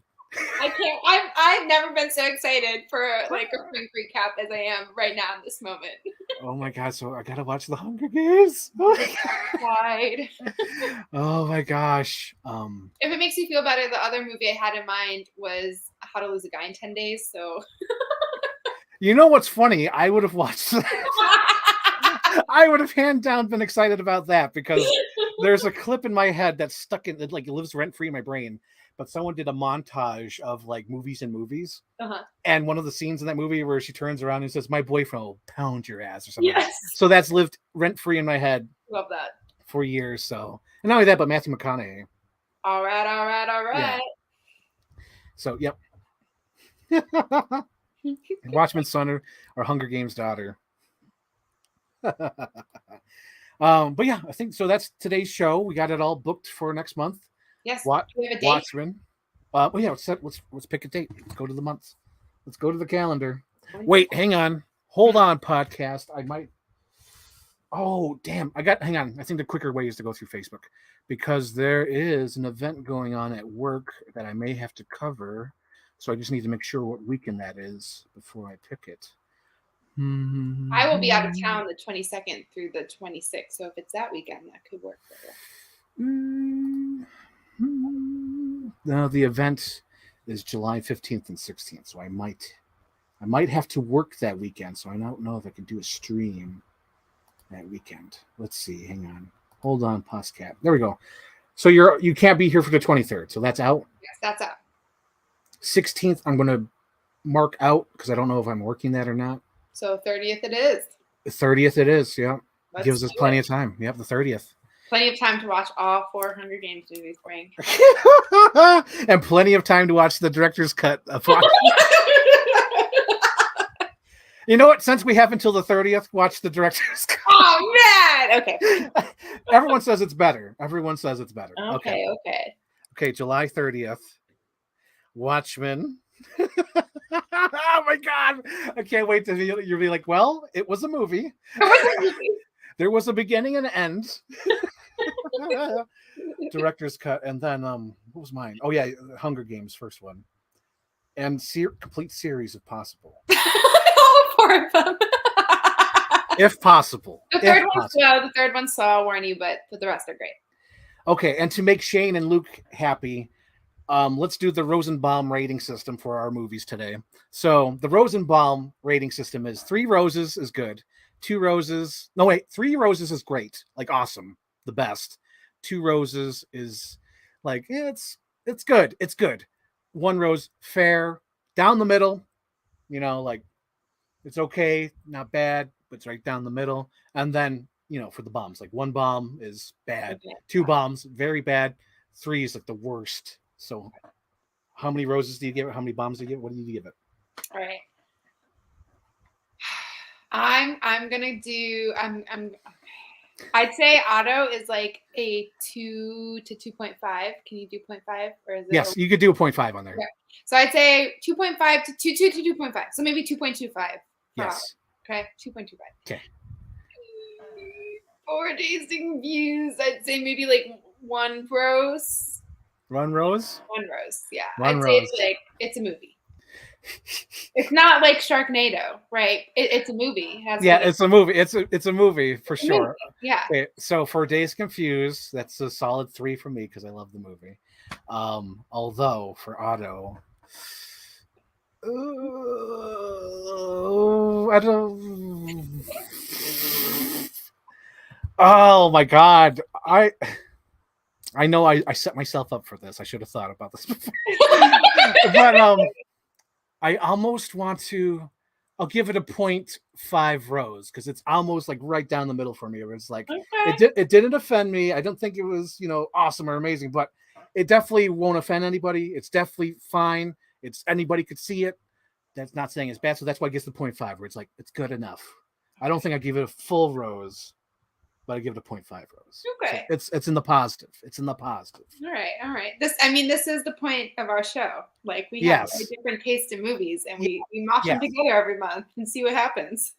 S2: I can't. I've never been so excited for like a Frank recap as I am right now in this moment.
S1: Oh my god! So I gotta watch the Hunger Games.
S2: Wide.
S1: Oh my gosh.
S2: If it makes you feel better, the other movie I had in mind was How to Lose a Guy in 10 Days. So.
S1: You know what's funny? I would have watched that. I would have hand down been excited about that because there's a clip in my head that's stuck in, like, it lives rent free in my brain. But someone did a montage of like movies and movies, and one of the scenes in that movie where she turns around and says, "My boyfriend will pound your ass" or something.
S2: Yes.
S1: So that's lived rent free in my head.
S2: Love that.
S1: For years. So, and not only that, but Matthew McConaughey.
S2: All right.
S1: Yeah. So, yep. Watchman's son or Hunger Games daughter. But yeah, I think so. That's today's show. We got it all booked for next month.
S2: Yes. We have a date.
S1: Watchmen. Well, yeah. Let's pick a date. Let's go to the months. Let's go to the calendar. Wait, hang on. Hold on, podcast. I might. Oh, damn. Hang on. I think the quicker way is to go through Facebook because there is an event going on at work that I may have to cover. So I just need to make sure what weekend that is before I pick it.
S2: I will be out of town the 22nd through the 26th. So if it's that weekend, that could work for
S1: you. No, the event is July 15th and 16th. So I might have to work that weekend. So I don't know if I can do a stream that weekend. Let's see. Hang on. Hold on, Postcat. There we go. So you can't be here for the 23rd. So that's out.
S2: Yes, that's out.
S1: 16th, I'm going to mark out because I don't know if I'm working that or not.
S2: So 30th it is.
S1: The 30th it is. Yeah. Gives us plenty of time. Yep, the 30th.
S2: Plenty of time to watch all 400 Games movies, Frank.
S1: And plenty of time to watch the director's cut. You know what? Since we have until the 30th, watch the director's cut.
S2: Oh, man! Okay.
S1: Everyone says it's better.
S2: Okay.
S1: Okay, July 30th. Watchmen. Oh my god! I can't wait to you'll be like, well, it was a movie. There was a beginning and an end. Director's cut, and then what was mine? Oh yeah, Hunger Games, first one, and complete series if possible.
S2: All 4 of them,
S1: if possible.
S2: The third one's slow. I'll warn you, but the rest are great.
S1: Okay, and to make Shane and Luke happy, let's do the Rosenbaum rating system for our movies today. So the Rosenbaum rating system is 3 roses is good. 3 roses is great, like awesome, the best. 2 roses is like it's good. 1 rose, fair, down the middle, like it's okay, not bad, but it's right down the middle. And then, for the bombs, like 1 bomb is bad, 2 bombs, very bad, 3 is like the worst. So how many roses do you give it? How many bombs do you give it? What do you give it?
S2: All right. I'm gonna do. I'd say Otto is like a 2 to 2.5. Can you do 0.5 or is it?
S1: Yes, you could do a 0.5 on there.
S2: Okay. So I'd say 2.5 to 2 to 2.5. So maybe 2.25.
S1: Yes.
S2: Okay, 2.25.
S1: Okay.
S2: 4 days confused. I'd say maybe like one rose.
S1: Run Rose.
S2: One rose. Yeah,
S1: Run
S2: I'd say
S1: Rose.
S2: it's like it's a movie. It's not like Sharknado, right? It's a movie. It has to
S1: Yeah,
S2: be
S1: it's a movie. It's a movie for
S2: it's a movie.
S1: sure.
S2: Yeah.
S1: Okay, so for Days Confused, that's a solid 3 for me because I love the movie. Although for Otto, I don't. Oh my god, I know I set myself up for this. I should have thought about this before. But I almost want to. I'll give it a 0.5 rose because it's almost like right down the middle for me. Where it's like
S2: Okay.
S1: it didn't offend me. I don't think it was awesome or amazing, but it definitely won't offend anybody. It's definitely fine. It's anybody could see it. That's not saying it's bad, so that's why it gets the 0.5 where it's like it's good enough. I don't think I give it a full rose, but I give it a 0.5 rose.
S2: Okay.
S1: So it's in the positive. It's in the positive.
S2: All right. All right. This is the point of our show. Like we have
S1: Yes.
S2: a different taste in movies, and
S1: Yeah.
S2: we mash them
S1: Yes.
S2: together every month and see what happens.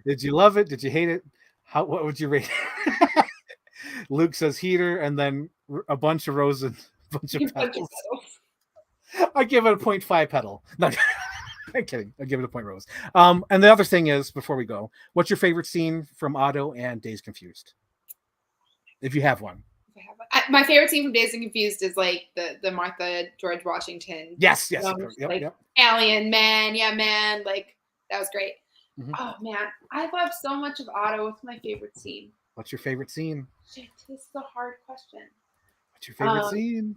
S1: Did you love it? Did you hate it? What would you rate it? Luke says heater, and then a bunch of roses, a bunch of petals. I give it a 0.5 petal. No, I'm kidding. I give it a point rose. And the other thing is, before we go, what's your favorite scene from Otto and Days Confused? If you have one.
S2: My favorite scene from Dazed and Confused is like the Martha George Washington.
S1: Yes. Yep.
S2: Like
S1: Yep.
S2: alien man, yeah man, like that was great.
S1: Mm-hmm.
S2: Oh man, I love so much of Otto. What's my favorite scene?
S1: What's your favorite scene?
S2: Shit, this is a hard question.
S1: What's your favorite scene?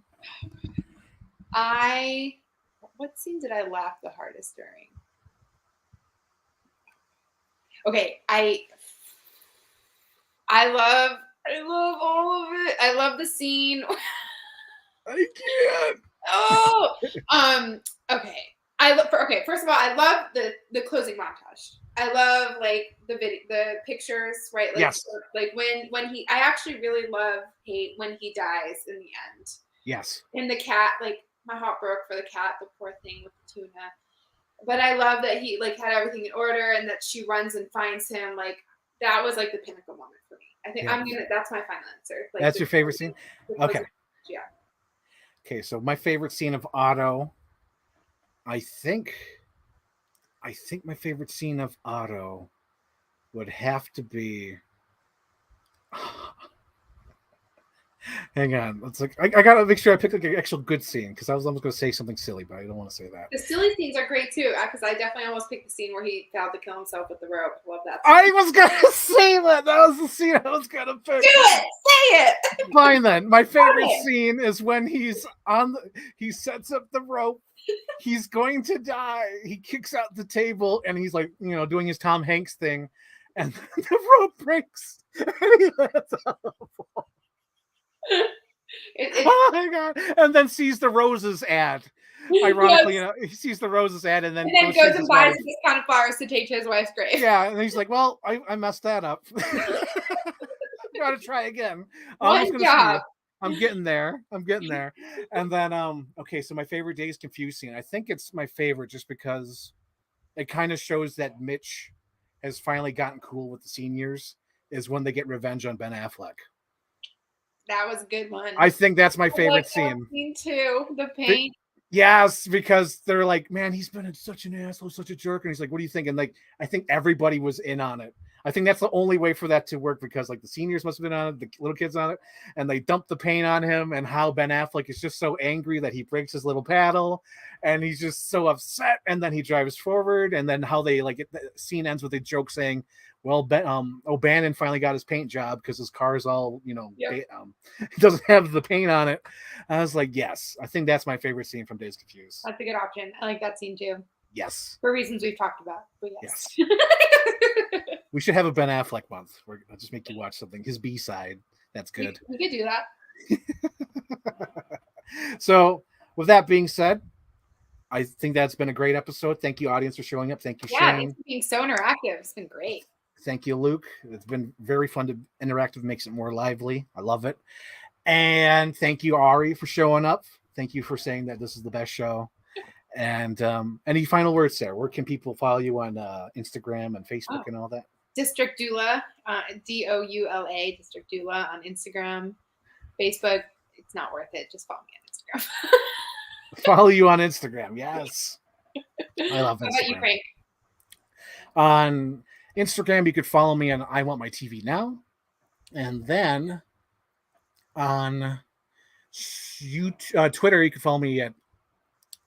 S2: What scene did I laugh the hardest during? Okay, I love all of it. I love the scene.
S1: I can't.
S2: Oh, okay. First of all, I love the closing montage. I love like the pictures, right? Like,
S1: yes.
S2: Like when I actually really love Kate when he dies in the end.
S1: Yes.
S2: And the cat, like my heart broke for the cat, the poor thing with the tuna. But I love that he like had everything in order and that she runs and finds him. Like that was like the pinnacle moment for me. I think that's my final answer. Like,
S1: that's your favorite scene? Okay.
S2: Yeah.
S1: Okay, so my favorite scene of Otto, I think my favorite scene of Otto would have to be. Hang on, it's like I gotta make sure I pick like an actual good scene because I was almost gonna say something silly, but I don't want to say that.
S2: The silly scenes are great too, because I definitely almost picked the scene where he vowed to kill himself with the rope. Love that scene.
S1: I was gonna say that. That was the scene I was gonna pick.
S2: Do it, say it.
S1: Fine then. My favorite scene is when he's he sets up the rope. He's going to die. He kicks out the table and he's like, doing his Tom Hanks thing, and the rope breaks. And he lands on the floor. Oh my god! And then sees the roses ad. Ironically, he sees the roses ad and then
S2: goes and buys this kind of flowers to take to his wife's grave.
S1: Yeah, and he's like, "Well, I messed that up. Gotta try again."
S2: One job.
S1: I'm getting there. And then, okay, so my favorite Days Confused scene. I think it's my favorite just because it kind of shows that Mitch has finally gotten cool with the seniors. Is when they get revenge on Ben Affleck.
S2: That was a good one.
S1: I think that's my favorite scene.
S2: Scene too. The paint.
S1: Yes, because they're like, man, he's been such an asshole, such a jerk. And he's like, what do you think? And like, I think everybody was in on it. I think that's the only way for that to work because like the seniors must have been on it, the little kids on it, and they dump the paint on him and how Ben Affleck is just so angry that he breaks his little paddle and he's just so upset. And then he drives forward and then how they the scene ends with a joke saying, well, O'Bannon finally got his paint job because his car's all, it doesn't have the paint on it. I was like, yes, I think that's my favorite scene from Days Confused.
S2: That's a good option. I like that scene too.
S1: Yes.
S2: For reasons we've talked about, but yes.
S1: We should have a Ben Affleck month. I'll just make you watch something. His B-side. That's good.
S2: We could do that.
S1: So, with that being said, I think that's been a great episode. Thank you, audience, for showing up. Thank you,
S2: Yeah, thanks
S1: Shane.
S2: for being so interactive. It's been great.
S1: Thank you, Luke. It's been very fun to interactive, makes it more lively. I love it. And thank you, Ari, for showing up. Thank you for saying that this is the best show. And any final words, Sarah? Where can people follow you on Instagram and Facebook and all that?
S2: District Doula, Doula, District Doula on Instagram, Facebook. It's not worth it. Just follow me on Instagram.
S1: Follow you on Instagram. Yes. I love Instagram.
S2: How about you, Frank?
S1: On Instagram, you could follow me on I Want My TV Now. And then on Twitter, you can follow me at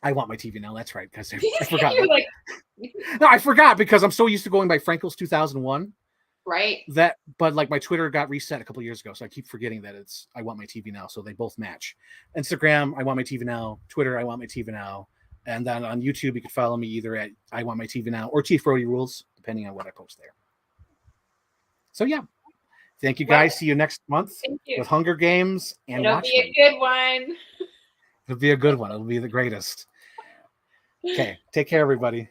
S1: I Want My TV Now. That's right, because I forgot.
S2: Like,
S1: no, I forgot because I'm so used to going by Frankel's 2001.
S2: Right.
S1: But like my Twitter got reset a couple years ago, so I keep forgetting that it's I Want My TV Now. So they both match. Instagram, I Want My TV Now. Twitter, I Want My TV Now. And then on YouTube, you can follow me either at I Want My TV Now or Chief Brody Rules, depending on what I post there. So yeah. Thank you guys. See you next month with Hunger Games and
S2: It'll
S1: Watchmen.
S2: be a good one.
S1: It'll be a good one. It'll be the greatest. Okay. Take care, everybody.